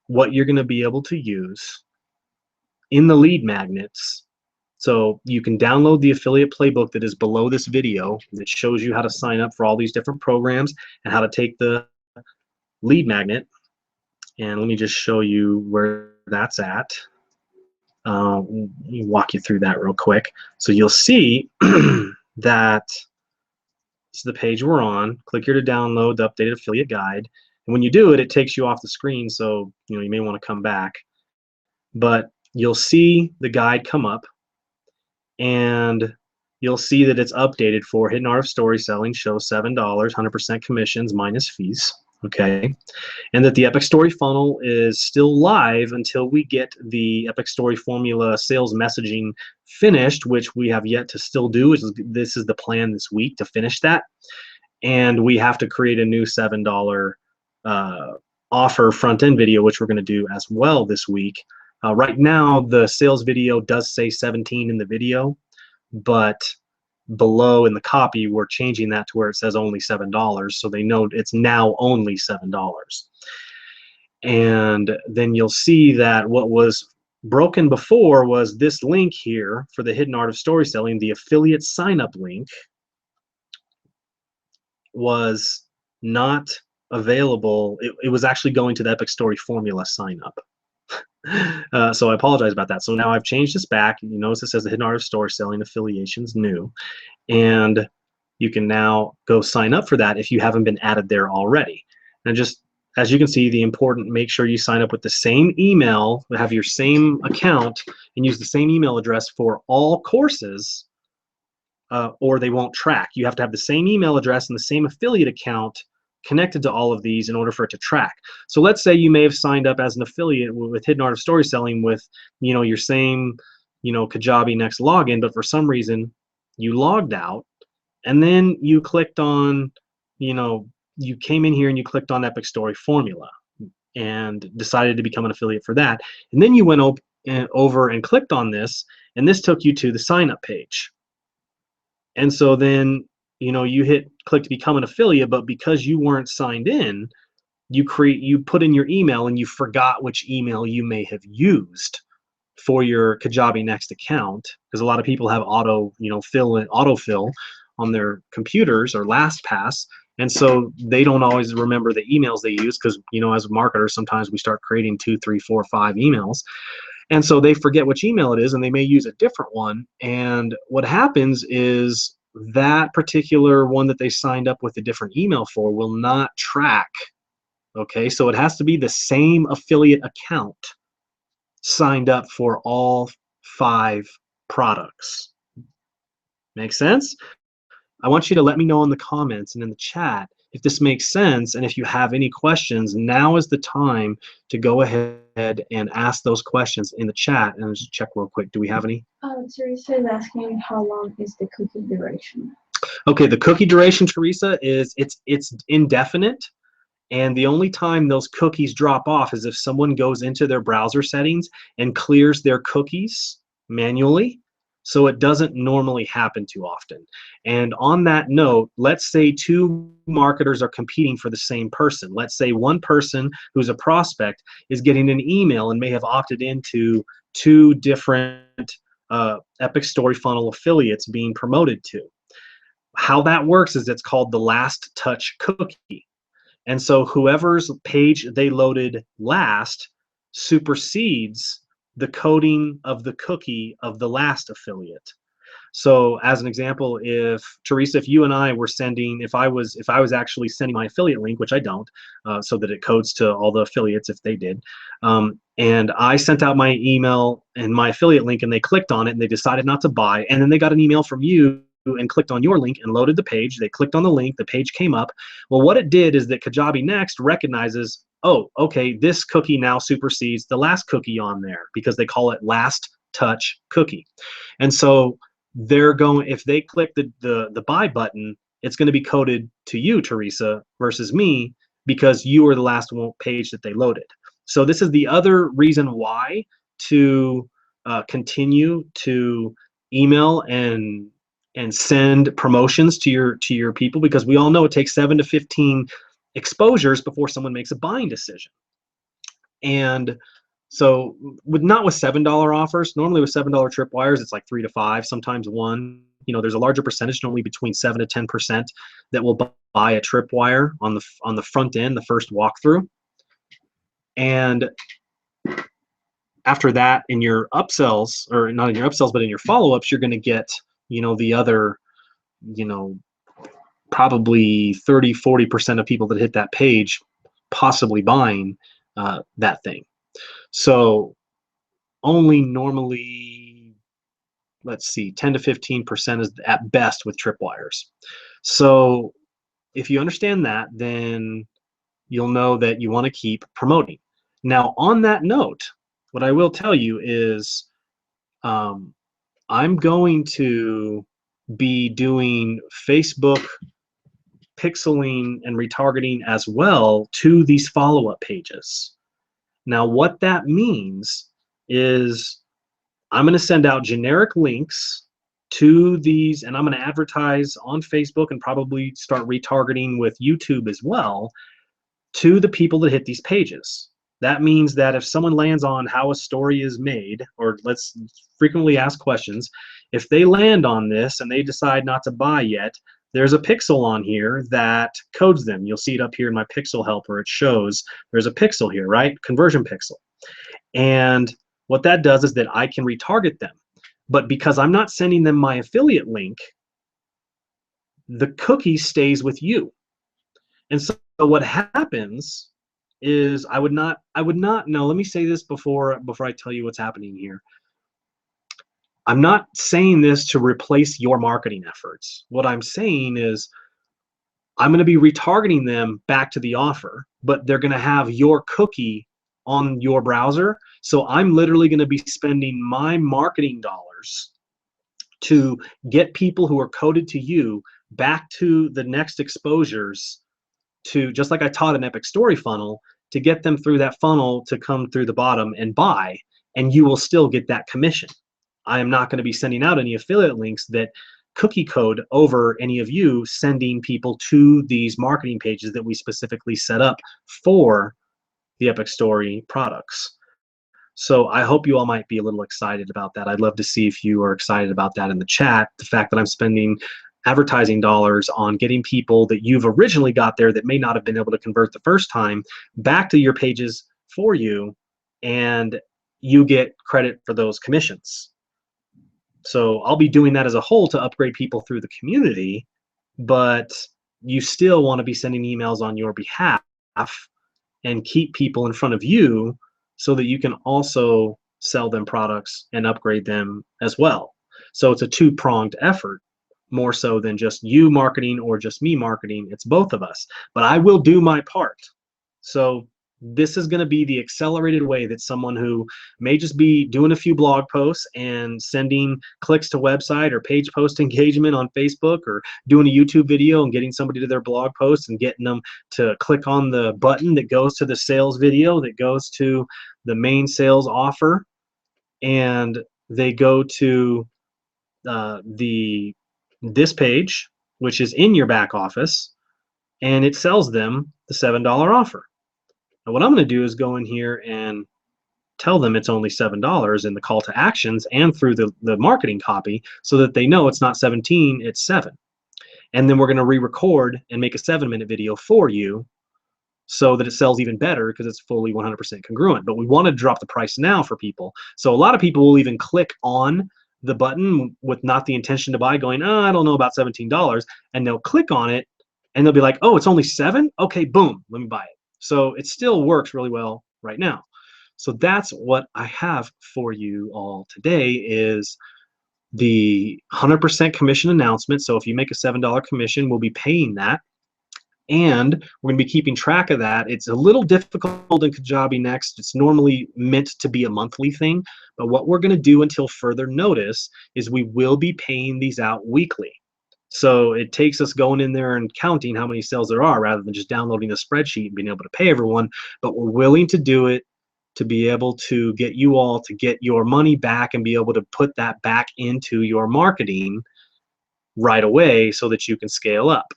what you're going to be able to use in the lead magnets. So you can download the affiliate playbook that is below this video that shows you how to sign up for all these different programs and how to take the lead magnet. And let me just show you where that's at. Let me walk you through that real quick. So you'll see that this is the page we're on. Click here to download the updated affiliate guide. And when you do it, it takes you off the screen, so you may want to come back. But you'll see the guide come up, and you'll see that it's updated for Hidden Art of Story Selling, show $7, 100% commissions minus fees. Okay, and that the Epic Story Funnel is still live until we get the Epic Story Formula sales messaging finished, which we have yet to still do. This is the plan this week to finish that, and we have to create a new $7 offer front-end video, which we're going to do as well this week. Right now, the sales video does say 17 in the video, but below in the copy, we're changing that to where it says only $7, so they know it's now only $7. And then you'll see that what was broken before was this link here for the Hidden Art of Story Selling. The affiliate sign-up link was not available. It was actually going to the Epic Story Formula sign-up. So I apologize about that. So now I've changed this back. You notice it says the Hidden Art of Story Selling affiliations new, and you can now go sign up for that if you haven't been added there already. And just as you can see, the important, make sure you sign up with the same email, have your same account, and use the same email address for all courses, or they won't track. You have to have the same email address and the same affiliate account connected to all of these in order for it to track. So let's say you may have signed up as an affiliate with Hidden Art of Story Selling with your same Kajabi Next login, but for some reason you logged out, and then you clicked on you came in here and you clicked on Epic Story Formula and decided to become an affiliate for that, and then you went over and clicked on this, and this took you to the sign up page. And so then you click to become an affiliate, but because you weren't signed in, you put in your email and you forgot which email you may have used for your Kajabi Next account, because a lot of people have autofill on their computers or LastPass, and so they don't always remember the emails they use, because as marketers sometimes we start creating 2, 3, 4, 5 emails, and so they forget which email it is and they may use a different one. And what happens is that particular one that they signed up with a different email for will not track. Okay, so it has to be the same affiliate account signed up for all 5 products. Make sense? I want you to let me know in the comments and in the chat if this makes sense, and if you have any questions. Now is the time to go ahead and ask those questions in the chat. And just check real quick, do we have any? Teresa is asking how long is the cookie duration? Okay, the cookie duration, Teresa, is it's indefinite, and the only time those cookies drop off is if someone goes into their browser settings and clears their cookies manually. So it doesn't normally happen too often. And on that note, let's say 2 marketers are competing for the same person. Let's say one person who's a prospect is getting an email and may have opted into 2 different Epic Story Funnel affiliates being promoted to. How that works is it's called the last touch cookie. And so whoever's page they loaded last supersedes the coding of the cookie of the last affiliate. So as an example, if Teresa, if you and I were sending, if I was actually sending my affiliate link, which I don't, so that it codes to all the affiliates if they did, and I sent out my email and my affiliate link and they clicked on it and they decided not to buy, and then they got an email from you and clicked on your link and loaded the page, they clicked on the link, the page came up. Well, what it did is that Kajabi Next recognizes, oh, okay, this cookie now supersedes the last cookie on there because they call it last touch cookie. And so they're going, if they click the buy button, it's going to be coded to you, Teresa, versus me, because you were the last page that they loaded. So this is the other reason why to continue to email and send promotions to your people, because we all know it takes 7 to 15 exposures before someone makes a buying decision. And so not with $7 offers, normally with $7 tripwires, it's like 3 to 5, sometimes 1. You know, there's a larger percentage, normally between 7 to 10%, that will buy a tripwire on the front end, the first walkthrough. And after that, in your upsells, or not in your upsells, but in your follow-ups, you're going to get, you know, the other, you know, probably 30-40% of people that hit that page possibly buying that thing. So only normally, let's see, 10 to 15% is at best with tripwires. So if you understand that, then you'll know that you want to keep promoting. Now, on that note, what I will tell you is I'm going to be doing Facebook pixeling and retargeting as well to these follow-up pages. Now, what that means is I'm going to send out generic links to these, and I'm going to advertise on Facebook and probably start retargeting with YouTube as well to the people that hit these pages. That means that if someone lands on how a story is made, or let's frequently asked questions, if they land on this and they decide not to buy yet, there's a pixel on here that codes them. You'll see it up here in my pixel helper. It shows there's a pixel here, right? Conversion pixel. And what that does is that I can retarget them. But because I'm not sending them my affiliate link, the cookie stays with you. And so what happens is I would not, no, let me say this before I tell you what's happening here. I'm not saying this to replace your marketing efforts. What I'm saying is I'm going to be retargeting them back to the offer, but they're going to have your cookie on your browser. So I'm literally going to be spending my marketing dollars to get people who are coded to you back to the next exposures, to, just like I taught an Epic Story funnel, to get them through that funnel to come through the bottom and buy, and you will still get that commission. I am not going to be sending out any affiliate links that cookie code over any of you sending people to these marketing pages that we specifically set up for the Epic Story products. So I hope you all might be a little excited about that. I'd love to see if you are excited about that in the chat. The fact that I'm spending advertising dollars on getting people that you've originally got there that may not have been able to convert the first time back to your pages for you, and you get credit for those commissions. So I'll be doing that as a whole to upgrade people through the community, but you still want to be sending emails on your behalf and keep people in front of you so that you can also sell them products and upgrade them as well. So it's a two-pronged effort, more so than just you marketing or just me marketing. It's both of us, but I will do my part. So this is going to be the accelerated way that someone who may just be doing a few blog posts and sending clicks to website or page post engagement on Facebook, or doing a YouTube video and getting somebody to their blog post and getting them to click on the button that goes to the sales video that goes to the main sales offer, and they go to this page, which is in your back office, and it sells them the $7 offer. Now what I'm going to do is go in here and tell them it's only $7 in the call to actions and through the marketing copy so that they know it's not 17, it's 7. And then we're going to re-record and make a 7-minute video for you so that it sells even better because it's fully 100% congruent. But we want to drop the price now for people. So a lot of people will even click on the button with not the intention to buy, going, oh, I don't know about $17. And they'll click on it and they'll be like, oh, it's only 7? Okay, boom, let me buy it. So it still works really well right now. So that's what I have for you all today is the 100% commission announcement. So if you make a $7 commission, we'll be paying that. And we're going to be keeping track of that. It's a little difficult in Kajabi Next. It's normally meant to be a monthly thing. But what we're going to do until further notice is we will be paying these out weekly. So it takes us going in there and counting how many sales there are rather than just downloading the spreadsheet and being able to pay everyone. But we're willing to do it to be able to get you all to get your money back and be able to put that back into your marketing right away so that you can scale up.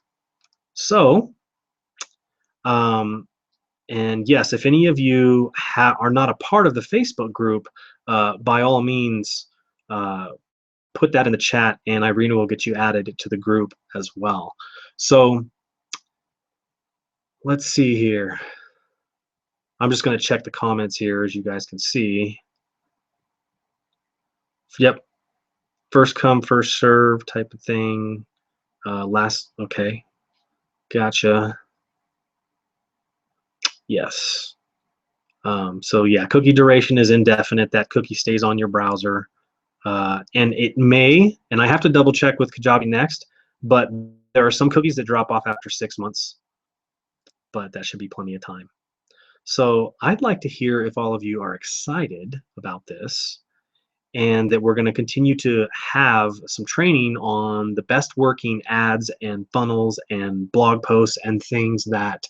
So, and yes, if any of you are not a part of the Facebook group, by all means, put that in the chat and Irina will get you added to the group as well. So let's see here. I'm just going to check the comments here as you guys can see. Yep. First come, first serve type of thing. Okay. Gotcha. Yes. So yeah, cookie duration is indefinite. That cookie stays on your browser. And it may, and I have to double check with Kajabi Next, but there are some cookies that drop off after 6 months, but that should be plenty of time. So I'd like to hear if all of you are excited about this and that we're going to continue to have some training on the best working ads and funnels and blog posts and things that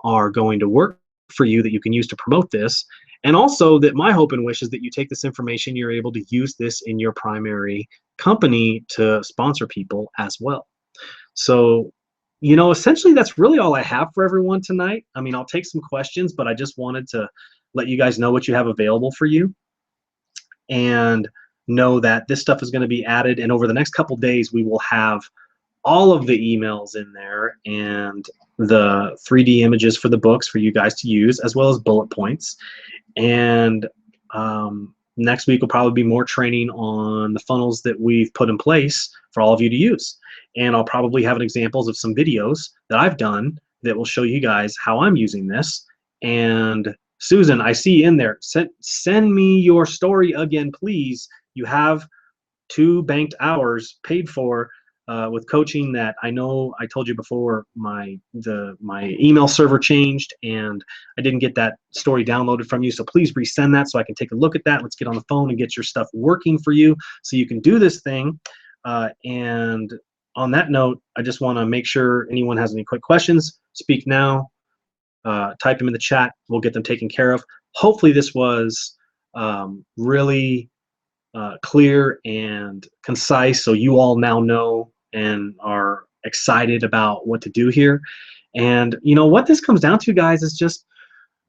are going to work for you that you can use to promote this. And also that my hope and wish is that you take this information, you're able to use this in your primary company to sponsor people as well. So, you know, essentially that's really all I have for everyone tonight. I mean, I'll take some questions, but I just wanted to let you guys know what you have available for you and know that this stuff is going to be added. And over the next couple days, we will have all of the emails in there and the 3D images for the books for you guys to use, as well as bullet points. And next week will probably be more training on the funnels that we've put in place for all of you to use. And I'll probably have examples of some videos that I've done that will show you guys how I'm using this. And Susan, I see in there, send me your story again, please. You have 2 banked hours paid for with coaching that I know I told you before my email server changed and I didn't get that story downloaded from you. So please resend that so I can take a look at that. Let's get on the phone and get your stuff working for you so you can do this thing. And on that note, I just want to make sure anyone has any quick questions, speak now, type them in the chat. We'll get them taken care of. Hopefully this was really clear and concise so you all now know and are excited about what to do here. And you know what this comes down to, guys, is just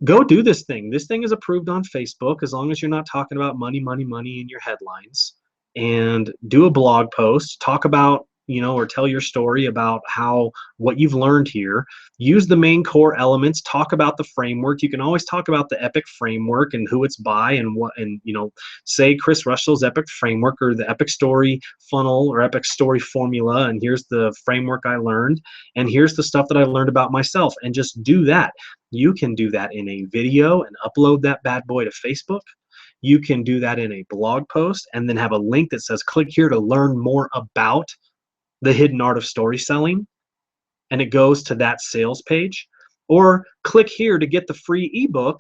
go do this thing. This thing is approved on Facebook as long as you're not talking about money, money, money in your headlines. And do a blog post, talk about, you know, or tell your story about what you've learned here. Use the main core elements, talk about the framework. You can always talk about the Epic framework and who it's by and what, and you know, say Chris Russell's Epic framework or the Epic story funnel or Epic story formula, and here's the framework I learned, and here's the stuff that I learned about myself, and just do that. You can do that in a video and upload that bad boy to Facebook. You can do that in a blog post and then have a link that says click here to learn more about the hidden art of story selling, and it goes to that sales page, or click here to get the free ebook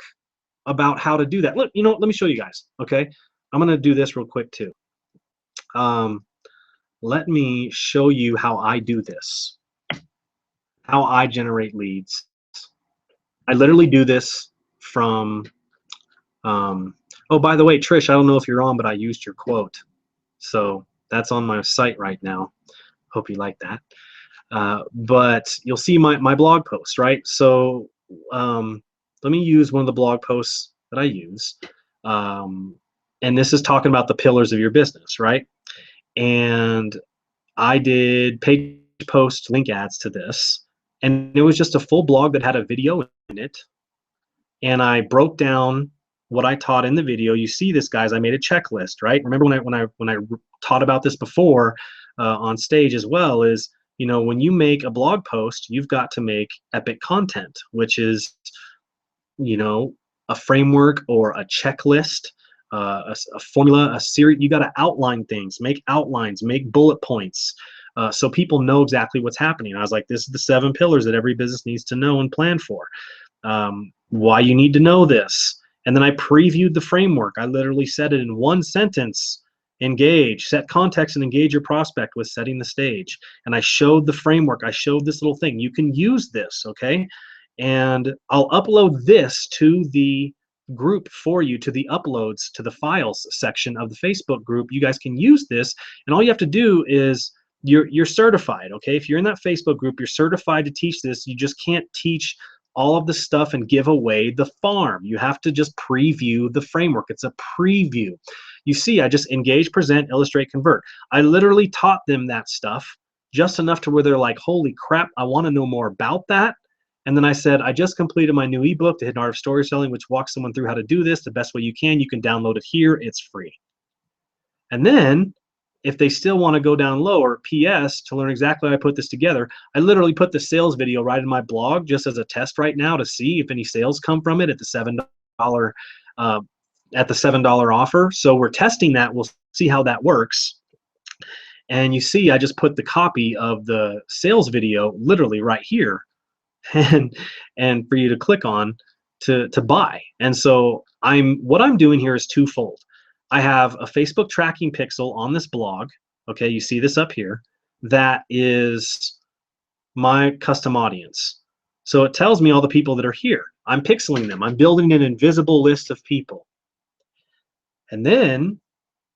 about how to do that. Look, you know, let me show you guys. Okay, I'm gonna do this real quick too. Let me show you how I do this, how I generate leads. I literally do this from oh, by the way, Trish, I don't know if you're on, but I used your quote, so that's on my site right now. Hope you like that. But you'll see my blog post, right? So let me use one of the blog posts that I use. And this is talking about the pillars of your business, right? And I did page post link ads to this, and it was just a full blog that had a video in it. And I broke down what I taught in the video. You see this, guys. I made a checklist, right? Remember when I taught about this before on stage as well? Is, you know, when you make a blog post, you've got to make epic content, which is, you know, a framework or a checklist, a formula, a series. You got to outline things, make outlines, make bullet points, so people know exactly what's happening. I was like, this is the 7 pillars that every business needs to know and plan for. Why you need to know this. And then I previewed the framework. I literally said it in one sentence: engage, set context, and engage your prospect with setting the stage. And I showed the framework. I showed this little thing. You can use this, okay? And I'll upload this to the group for you, to the uploads, to the files section of the Facebook group. You guys can use this, and all you have to do is you're certified, okay? If you're in that Facebook group, you're certified to teach this. You just can't teach all of the stuff and give away the farm. You have to just preview the framework. It's a preview. You see, I just engage, present, illustrate, convert. I literally taught them that stuff just enough to where they're like, holy crap, I want to know more about that. And then I said, I just completed my new ebook, The Hidden Art of Story Selling, which walks someone through how to do this the best way you can. You can download it here. It's free. And then if they still want to go down lower, PS, to learn exactly how I put this together, I literally put the sales video right in my blog just as a test right now to see if any sales come from it at the $7 offer. So we're testing that. We'll see how that works. And you see, I just put the copy of the sales video literally right here, and for you to click on to buy. And so what I'm doing here is twofold. I have a Facebook tracking pixel on this blog. Okay, you see this up here. That is my custom audience. So it tells me all the people that are here. I'm pixeling them. I'm building an invisible list of people. And then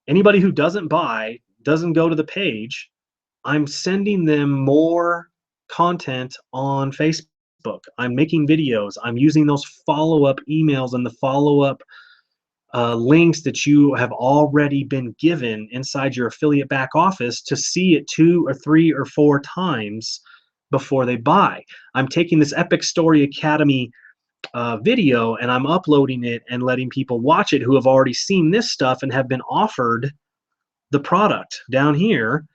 anybody who doesn't buy, doesn't go to the page, I'm sending them more content on Facebook. I'm making videos. I'm using those follow-up emails and the follow-up links that you have already been given inside your affiliate back office to see it 2 or 3 or 4 times before they buy. I'm taking this Epic Story Academy video and I'm uploading it and letting people watch it who have already seen this stuff and have been offered the product down here.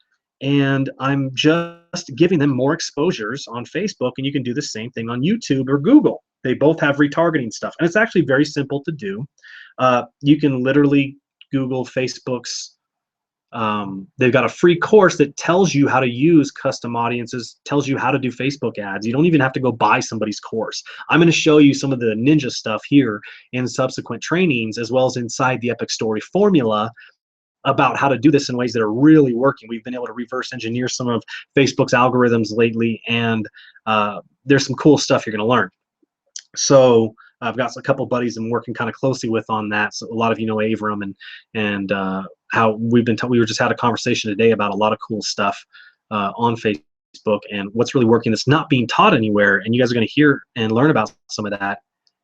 And I'm just giving them more exposures on Facebook, and you can do the same thing on YouTube or Google. They both have retargeting stuff, and it's actually very simple to do. You can literally Google Facebook's, they've got a free course that tells you how to use custom audiences, tells you how to do Facebook ads. You don't even have to go buy somebody's course. I'm going to show you some of the ninja stuff here in subsequent trainings, as well as inside the Epic Story formula, about how to do this in ways that are really working. We've been able to reverse engineer some of Facebook's algorithms lately, and there's some cool stuff you're going to learn. So I've got a couple buddies I'm working kind of closely with on that. So a lot of you know Avram, and how we were just had a conversation today about a lot of cool stuff on Facebook and what's really working that's not being taught anywhere. And you guys are going to hear and learn about some of that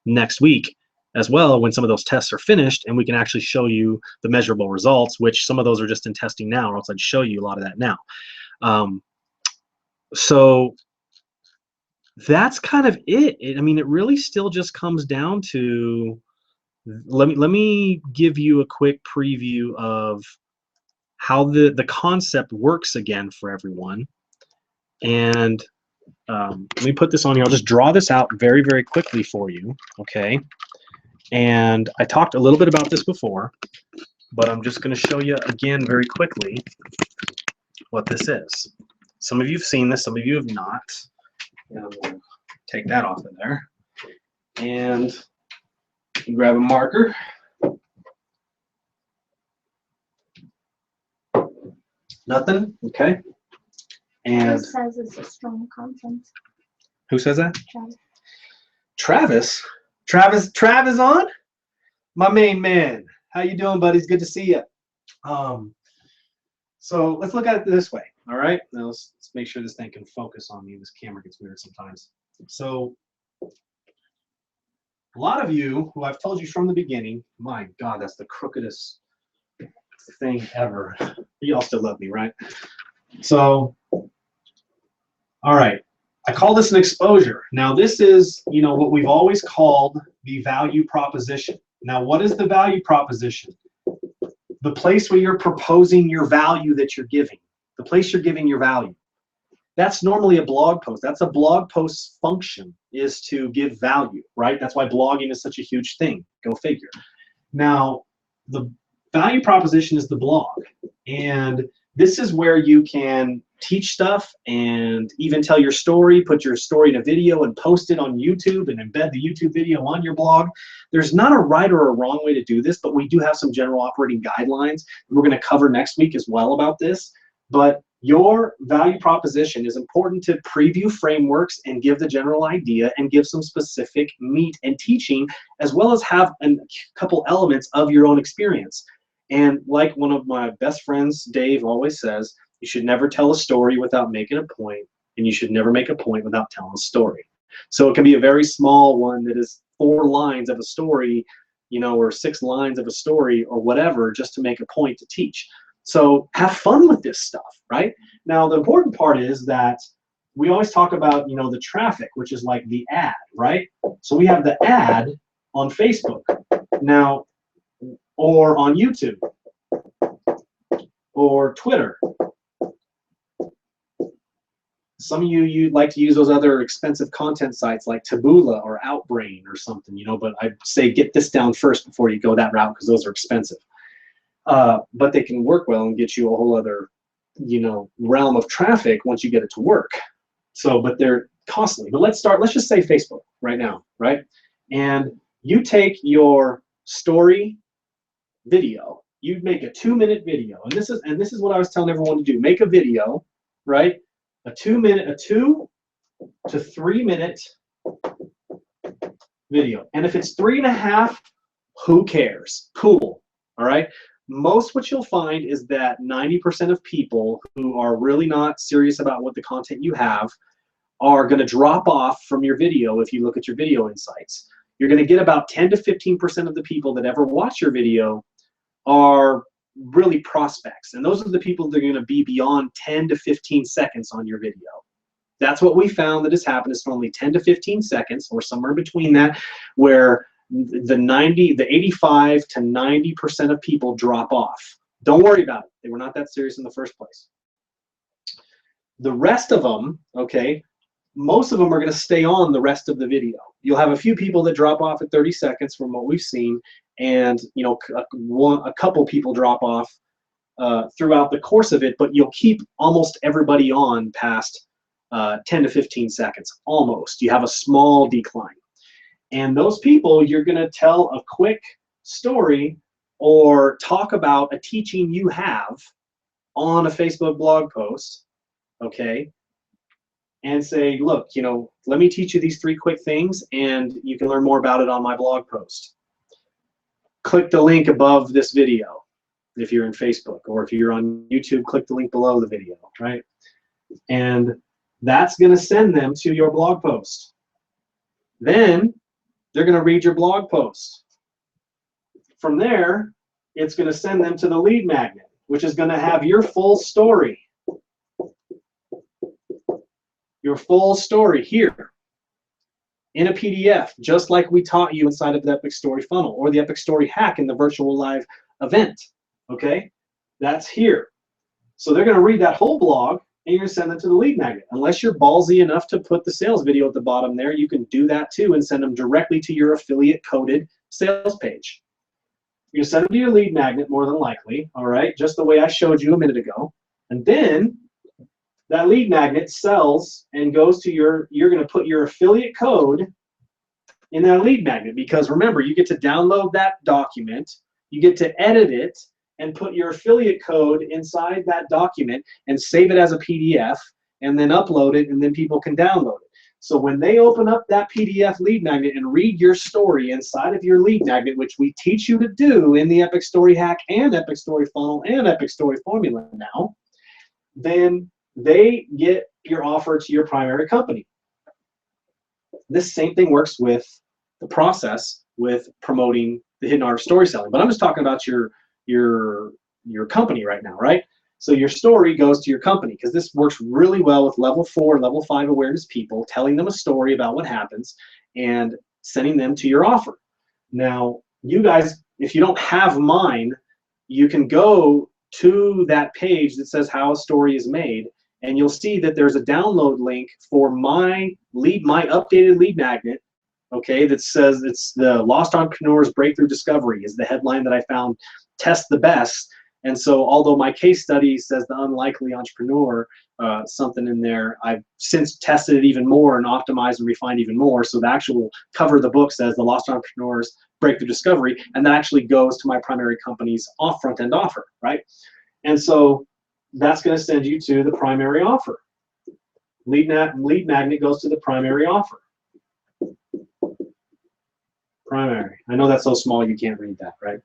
next week as well, when some of those tests are finished and we can actually show you the measurable results, which some of those are just in testing now, or else I'd show you a lot of that now. So that's kind of it. I mean, it really still just comes down to, let me give you a quick preview of how the concept works again for everyone. And let me put this on here. I'll just draw this out very, very quickly for you, okay? And I talked a little bit about this before, but I'm just going to show you again very quickly what this is. Some of you have seen this, some of you have not. And we'll take that off of there. And you grab a marker. Nothing? Okay. And Who says it's a strong content? who says that? Travis. Travis on? My main man. How you doing, buddy? It's good to see you. So let's look at it this way. All right. Now let's make sure this thing can focus on me. This camera gets weird sometimes. So A lot of you who I've told you from the beginning, my God, that's the crookedest thing ever. You all still love me, right? So, all right. I call this an exposure. Now, this is, what we've always called the value proposition. Now, what is the value proposition? The place where you're proposing your value that you're giving. The place you're giving your value. That's normally a blog post. That's a blog post's function, is to give value, right? That's why blogging is such a huge thing. Go figure. Now, the value proposition is the blog. And this is where you can teach stuff and even tell your story, put your story in a video and post it on YouTube and embed the YouTube video on your blog. There's not a right or a wrong way to do this, but we do have some general operating guidelines we're going to cover next week as well about this. But your value proposition is important to preview frameworks and give the general idea and give some specific meat and teaching, as well as have a couple elements of your own experience. And like one of my best friends, Dave, always says, you should never tell a story without making a point, and you should never make a point without telling a story. So it can be a very small one that is 4 lines of a story, or 6 lines of a story or whatever, just to make a point to teach. So have fun with this stuff, right? Now, the important part is that we always talk about, the traffic, which is like the ad, right? So we have the ad on Facebook now, or on YouTube, or Twitter. Some of you like to use those other expensive content sites like Taboola or Outbrain or something, but I say get this down first before you go that route, because those are expensive. But they can work well and get you a whole other, realm of traffic once you get it to work. So, but they're costly. But let's just say Facebook right now, right? And you take your story video, you make a 2-minute video, and this is what I was telling everyone to do. Make a video, right? A 2 to 3 minute video. And if it's 3.5, who cares? Cool. All right. Most what you'll find is that 90% of people who are really not serious about what the content you have are going to drop off from your video if you look at your video insights. You're going to get about 10 to 15% of the people that ever watch your video are really prospects. And those are the people that are going to be beyond 10 to 15 seconds on your video. That's what we found that has happened, is only 10 to 15 seconds or somewhere between that, where the 85 to 90% of people drop off. Don't worry about it. They were not that serious in the first place. The rest of them, okay, most of them are going to stay on the rest of the video. You'll have a few people that drop off at 30 seconds from what we've seen, and a couple people drop off throughout the course of it, but you'll keep almost everybody on past 10 to 15 seconds, almost. You have a small decline. And those people, you're going to tell a quick story or talk about a teaching you have on a Facebook blog post, okay, and say, look, let me teach you these 3 quick things, and you can learn more about it on my blog post. Click the link above this video if you're in Facebook, or if you're on YouTube, click the link below the video, right? And that's going to send them to your blog post. Then they're going to read your blog post. From there, it's going to send them to the lead magnet, which is going to have your full story. Your full story here in a PDF, just like we taught you inside of the Epic Story Funnel or the Epic Story Hack in the virtual live event. Okay? That's here. So they're going to read that whole blog, and you're going to send them to the lead magnet. Unless you're ballsy enough to put the sales video at the bottom there, you can do that too and send them directly to your affiliate coded sales page. You're going to send them to your lead magnet more than likely, all right, just the way I showed you a minute ago. And then that lead magnet sells and goes to you're going to put your affiliate code in that lead magnet, because remember, you get to download that document, you get to edit it, and put your affiliate code inside that document and save it as a PDF and then upload it, and then people can download it. So when they open up that PDF lead magnet and read your story inside of your lead magnet, which we teach you to do in the Epic Story Hack and Epic Story Funnel and Epic Story Formula now, then they get your offer to your primary company. This same thing works with the process with promoting the hidden art of story selling. But I'm just talking about your company right now, right? So your story goes to your company, because this works really well with level 4, level 5 awareness people, telling them a story about what happens and sending them to your offer. Now, you guys, if you don't have mine, you can go to that page that says how a story is made, and you'll see that there's a download link for my updated lead magnet, okay, that says it's the Lost Entrepreneur's Breakthrough Discovery is the headline that I found test the best. And so although my case study says the unlikely entrepreneur, something in there, I've since tested it even more and optimized and refined even more. So the actual cover of the book says the Lost Entrepreneur's Breakthrough Discovery, and that actually goes to my primary company's front end offer, right? And so that's going to send you to the primary offer. Lead magnet goes to the primary offer. Primary. I know that's so small you can't read that, right?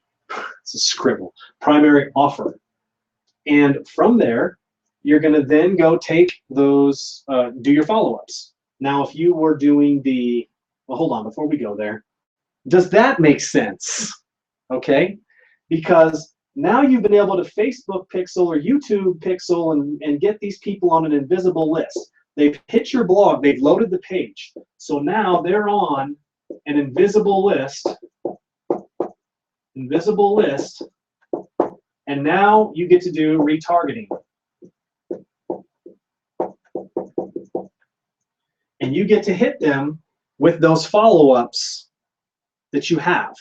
It's a scribble. Primary offer. And from there, you're going to then go take those, do your follow-ups. Now, if you were doing the, well, hold on, before we go there, does that make sense? Okay? Because now you've been able to Facebook pixel or YouTube pixel and get these people on an invisible list. They've hit your blog, they've loaded the page. So now they're on an invisible list, and now you get to do retargeting. And you get to hit them with those follow-ups that you have.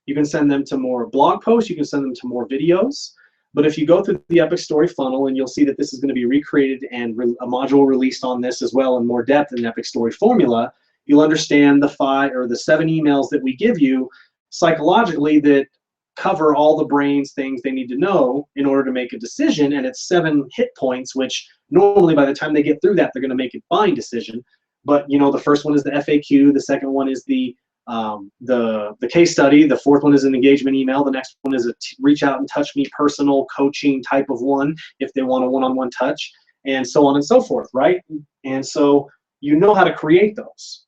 You can send them to more blog posts, you can send them to more videos, but if you go through the Epic Story funnel, and you'll see that this is going to be recreated and a module released on this as well in more depth in Epic Story Formula, you'll understand the 5 or the 7 emails that we give you psychologically that cover all the brain's things they need to know in order to make a decision, and it's 7 hit points, which normally by the time they get through that, they're going to make a buying decision. But you know, the first one is the FAQ, the second one is the case study, the fourth one is an engagement email, the next one is a reach out and touch me personal coaching type of one if they want a one-on-one touch, and so on and so forth, right? And so you know how to create those.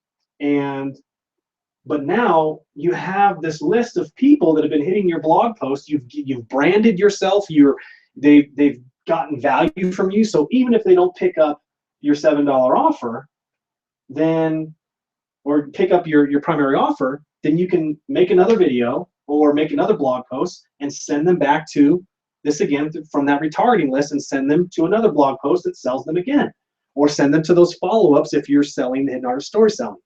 But now you have this list of people that have been hitting your blog post. You've branded yourself. They've gotten value from you. So even if they don't pick up your $7 offer, then or pick up your primary offer, then you can make another video or make another blog post and send them back to this again from that retargeting list, and send them to another blog post that sells them again, or send them to those follow-ups if you're selling the hidden art of story selling.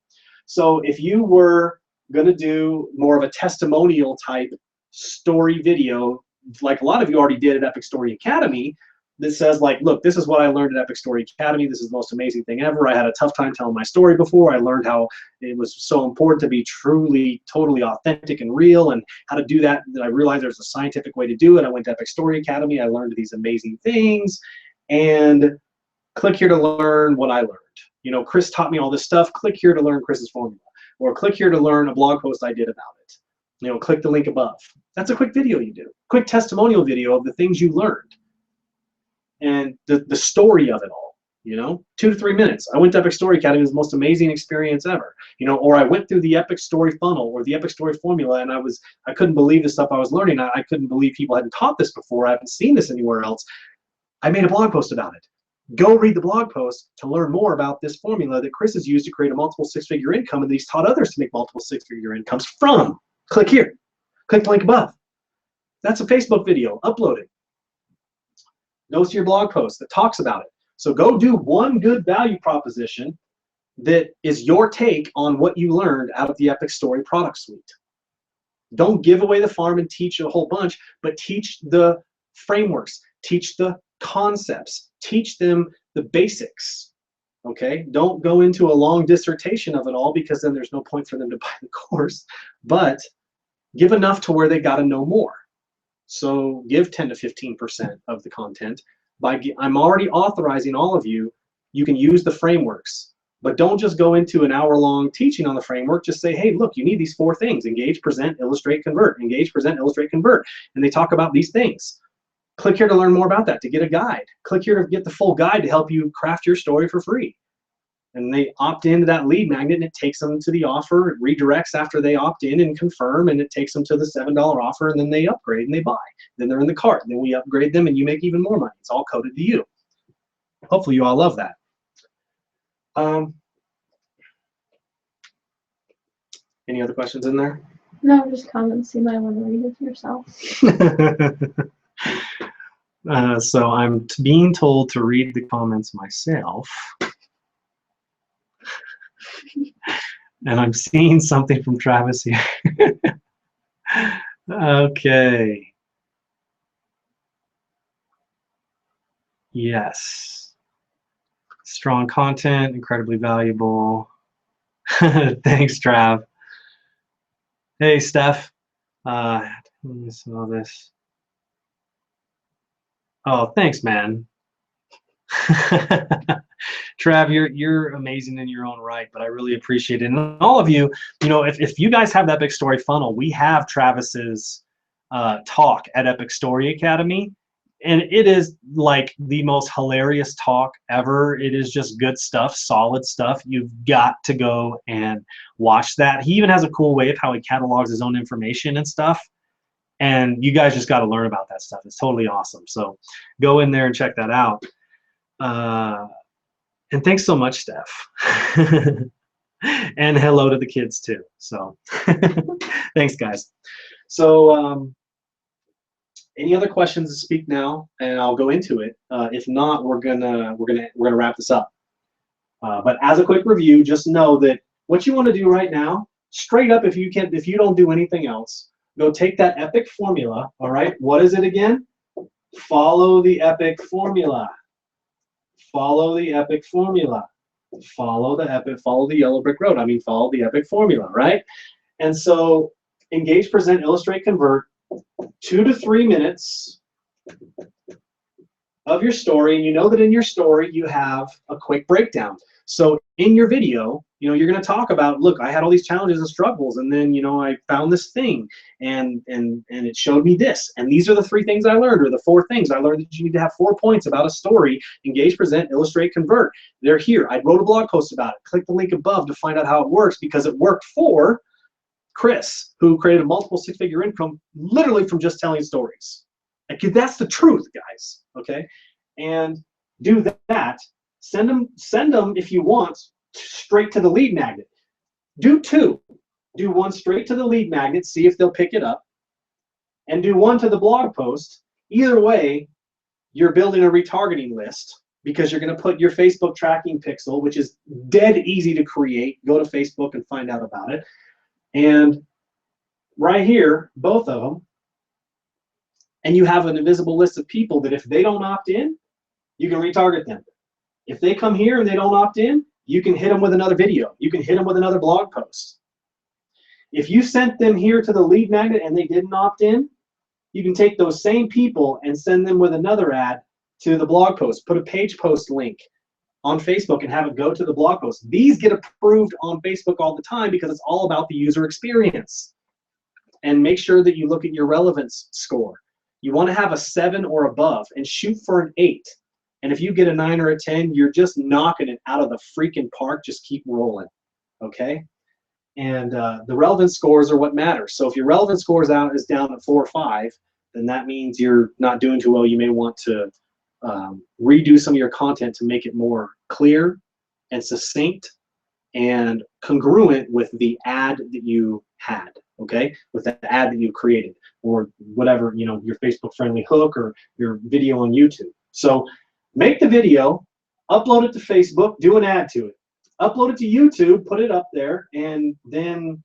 So if you were going to do more of a testimonial type story video, like a lot of you already did at Epic Story Academy, that says like, look, this is what I learned at Epic Story Academy. This is the most amazing thing ever. I had a tough time telling my story before. I learned how it was so important to be truly, totally authentic and real, and how to do that. That I realized there's a scientific way to do it. I went to Epic Story Academy. I learned these amazing things, and click here to learn what I learned. You know, Chris taught me all this stuff. Click here to learn Chris's formula, or click here to learn a blog post I did about it. You know, click the link above. That's a quick video you do. Quick testimonial video of the things you learned and the story of it all. You know, 2 to 3 minutes. I went to Epic Story Academy. It was the most amazing experience ever. You know, or I went through the Epic Story funnel or the Epic Story formula, and I couldn't believe the stuff I was learning. I couldn't believe people hadn't taught this before. I haven't seen this anywhere else. I made a blog post about it. Go read the blog post to learn more about this formula that Chris has used to create a multiple 6-figure income, and that he's taught others to make multiple 6-figure incomes from. Click here. Click the link above. That's a Facebook video. Upload it. Goes to your blog post that talks about it. So go do one good value proposition that is your take on what you learned out of the Epic Story product suite. Don't give away the farm and teach a whole bunch, but teach the frameworks, teach the concepts, teach them the basics. Okay? Don't go into a long dissertation of it all, because then there's no point for them to buy the course, but give enough to where they got to know more. So give 10 to 15% of the content. I'm already authorizing all of you. You can use the frameworks, but don't just go into an hour-long teaching on the framework. Just say, hey, look, you need these 4 things: engage, present, illustrate, convert. Engage, present, illustrate, convert. And they talk about these things. Click here to learn more about that, to get a guide. Click here to get the full guide to help you craft your story for free. and they opt into that lead magnet, and it takes them to the offer. It redirects after they opt in and confirm, and it takes them to the $7 offer, and then they upgrade and they buy. Then they're in the cart. Then we upgrade them, and you make even more money. It's all coded to you. Hopefully, you all love that. Any other questions in there? No, just comments. You might want to read it yourself. So I'm being told to read the comments myself. And I'm seeing something from Travis here. Okay. Yes. Strong content, incredibly valuable. Thanks, Trav. Hey, Steph. Let me smell this. Oh, thanks, man. Trav, you're amazing in your own right, but I really appreciate it. And all of you, you know, if you guys have that Epic Story funnel, we have Travis's talk at Epic Story Academy, and it is like the most hilarious talk ever. It is just good stuff, solid stuff. You've got to go and watch that. He even has a cool way of how he catalogs his own information and stuff. And you guys just got to learn about that stuff. It's totally awesome. So go in there and check that out. And thanks so much, Steph. And hello to the kids too. So thanks, guys. So any other questions to speak now, and I'll go into it. If not, we're gonna wrap this up. But as a quick review, just know that what you want to do right now, straight up, if you don't do anything else, go take that Epic formula. All right, what is it again? Follow the Epic formula. Follow the Epic formula. Follow the yellow brick road. I mean, follow the Epic formula, right? And so, engage, present, illustrate, convert. 2 to 3 minutes of your story, and you know that in your story you have a quick breakdown. So in your video, you know, you're going to talk about, look, I had all these challenges and struggles, and then, you know, I found this thing, and it showed me this, and these are the 3 things I learned, or the 4 things I learned. That you need to have 4 points about a story. Engage, present, illustrate, convert. They're here. I wrote a blog post about it. Click the link above to find out how it works, because it worked for Chris, who created multiple 6-figure income literally from just telling stories. Like, that's the truth, guys. Okay, and do that. Send them if you want straight to the lead magnet. Do 2. Do 1 straight to the lead magnet, see if they'll pick it up, and do 1 to the blog post. Either way, you're building a retargeting list, because you're going to put your Facebook tracking pixel, which is dead easy to create. Go to Facebook and find out about it. And right here, both of them, and you have an invisible list of people that if they don't opt in, you can retarget them. If they come here and they don't opt in, you can hit them with another video. You can hit them with another blog post. If you sent them here to the lead magnet and they didn't opt in, you can take those same people and send them with another ad to the blog post. Put a page post link on Facebook and have it go to the blog post. These get approved on Facebook all the time because it's all about the user experience. And make sure that you look at your relevance score. You want to have a 7 or above and shoot for an 8. And if you get a 9 or a 10, you're just knocking it out of the freaking park. Just keep rolling, okay? And the relevance scores are what matters. So if your relevance score is down at 4 or 5, then that means you're not doing too well. You may want to redo some of your content to make it more clear and succinct and congruent with the ad that you had, okay? With the ad that you created, or whatever, you know, your Facebook friendly hook or your video on YouTube. So make the video, upload it to Facebook, do an ad to it. Upload it to YouTube, put it up there, and then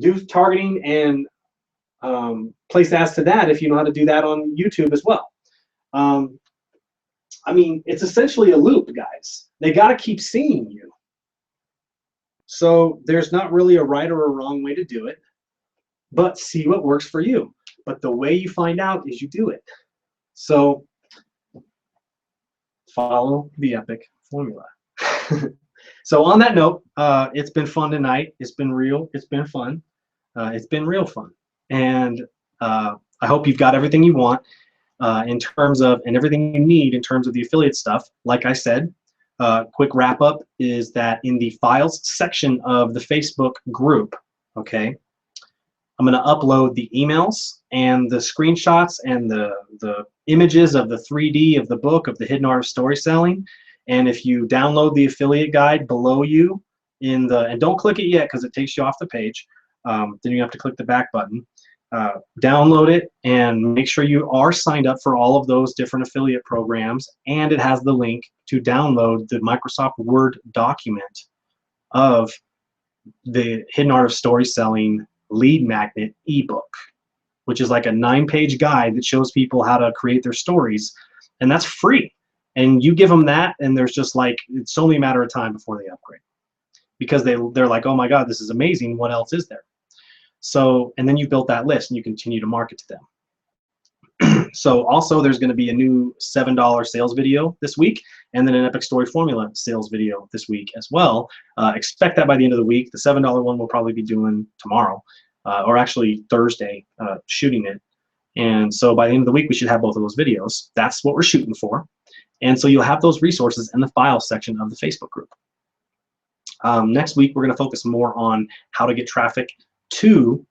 do targeting and place ads to that if you know how to do that on YouTube as well. I mean, it's essentially a loop, guys. They got to keep seeing you. So there's not really a right or a wrong way to do it, but see what works for you. But the way you find out is you do it. So follow the Epic formula. So on that note, it's been fun tonight. It's been real. It's been fun. It's been real fun. And I hope you've got everything you want in terms of, and everything you need in terms of the affiliate stuff. Like I said, quick wrap up is that in the files section of the Facebook group, okay, I'm going to upload the emails and the screenshots and the images of the 3D of the book of the Hidden Art of Story Selling. And if you download the affiliate guide below you in the, and don't click it yet because it takes you off the page, then you have to click the back button. Download it and make sure you are signed up for all of those different affiliate programs, and it has the link to download the Microsoft Word document of the Hidden Art of Story Selling Lead Magnet ebook, which is like a 9-page guide that shows people how to create their stories, and that's free. And you give them that, and there's just like, it's only a matter of time before they upgrade, because they're like, oh my God, this is amazing, what else is there? So, and then you've built that list and you continue to market to them. So also there's going to be a new $7 sales video this week, and then an Epic Story Formula sales video this week as well. Expect that by the end of the week. The $7 one we'll probably be doing tomorrow, or actually Thursday, shooting it. And so by the end of the week, we should have both of those videos. That's what we're shooting for. And so you'll have those resources in the file section of the Facebook group. Next week, we're going to focus more on how to get traffic to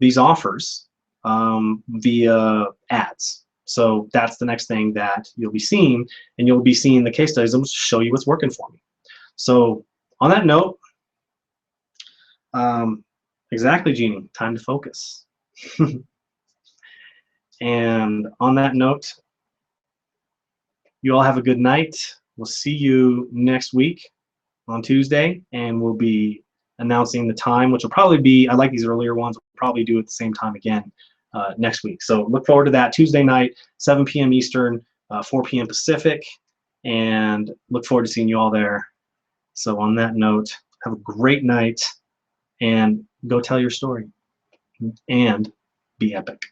these offers via ads. So that's the next thing that you'll be seeing, and you'll be seeing the case studies that will show you what's working for me. So on that note, exactly, Jeannie, time to focus. And on that note, you all have a good night. We'll see you next week on Tuesday, and we'll be announcing the time, which will probably be, I like these earlier ones, we'll probably do it at the same time again next week. So look forward to that. Tuesday night, 7 p.m. Eastern, 4 p.m. Pacific, and look forward to seeing you all there. So on that note, have a great night, and go tell your story, and be epic.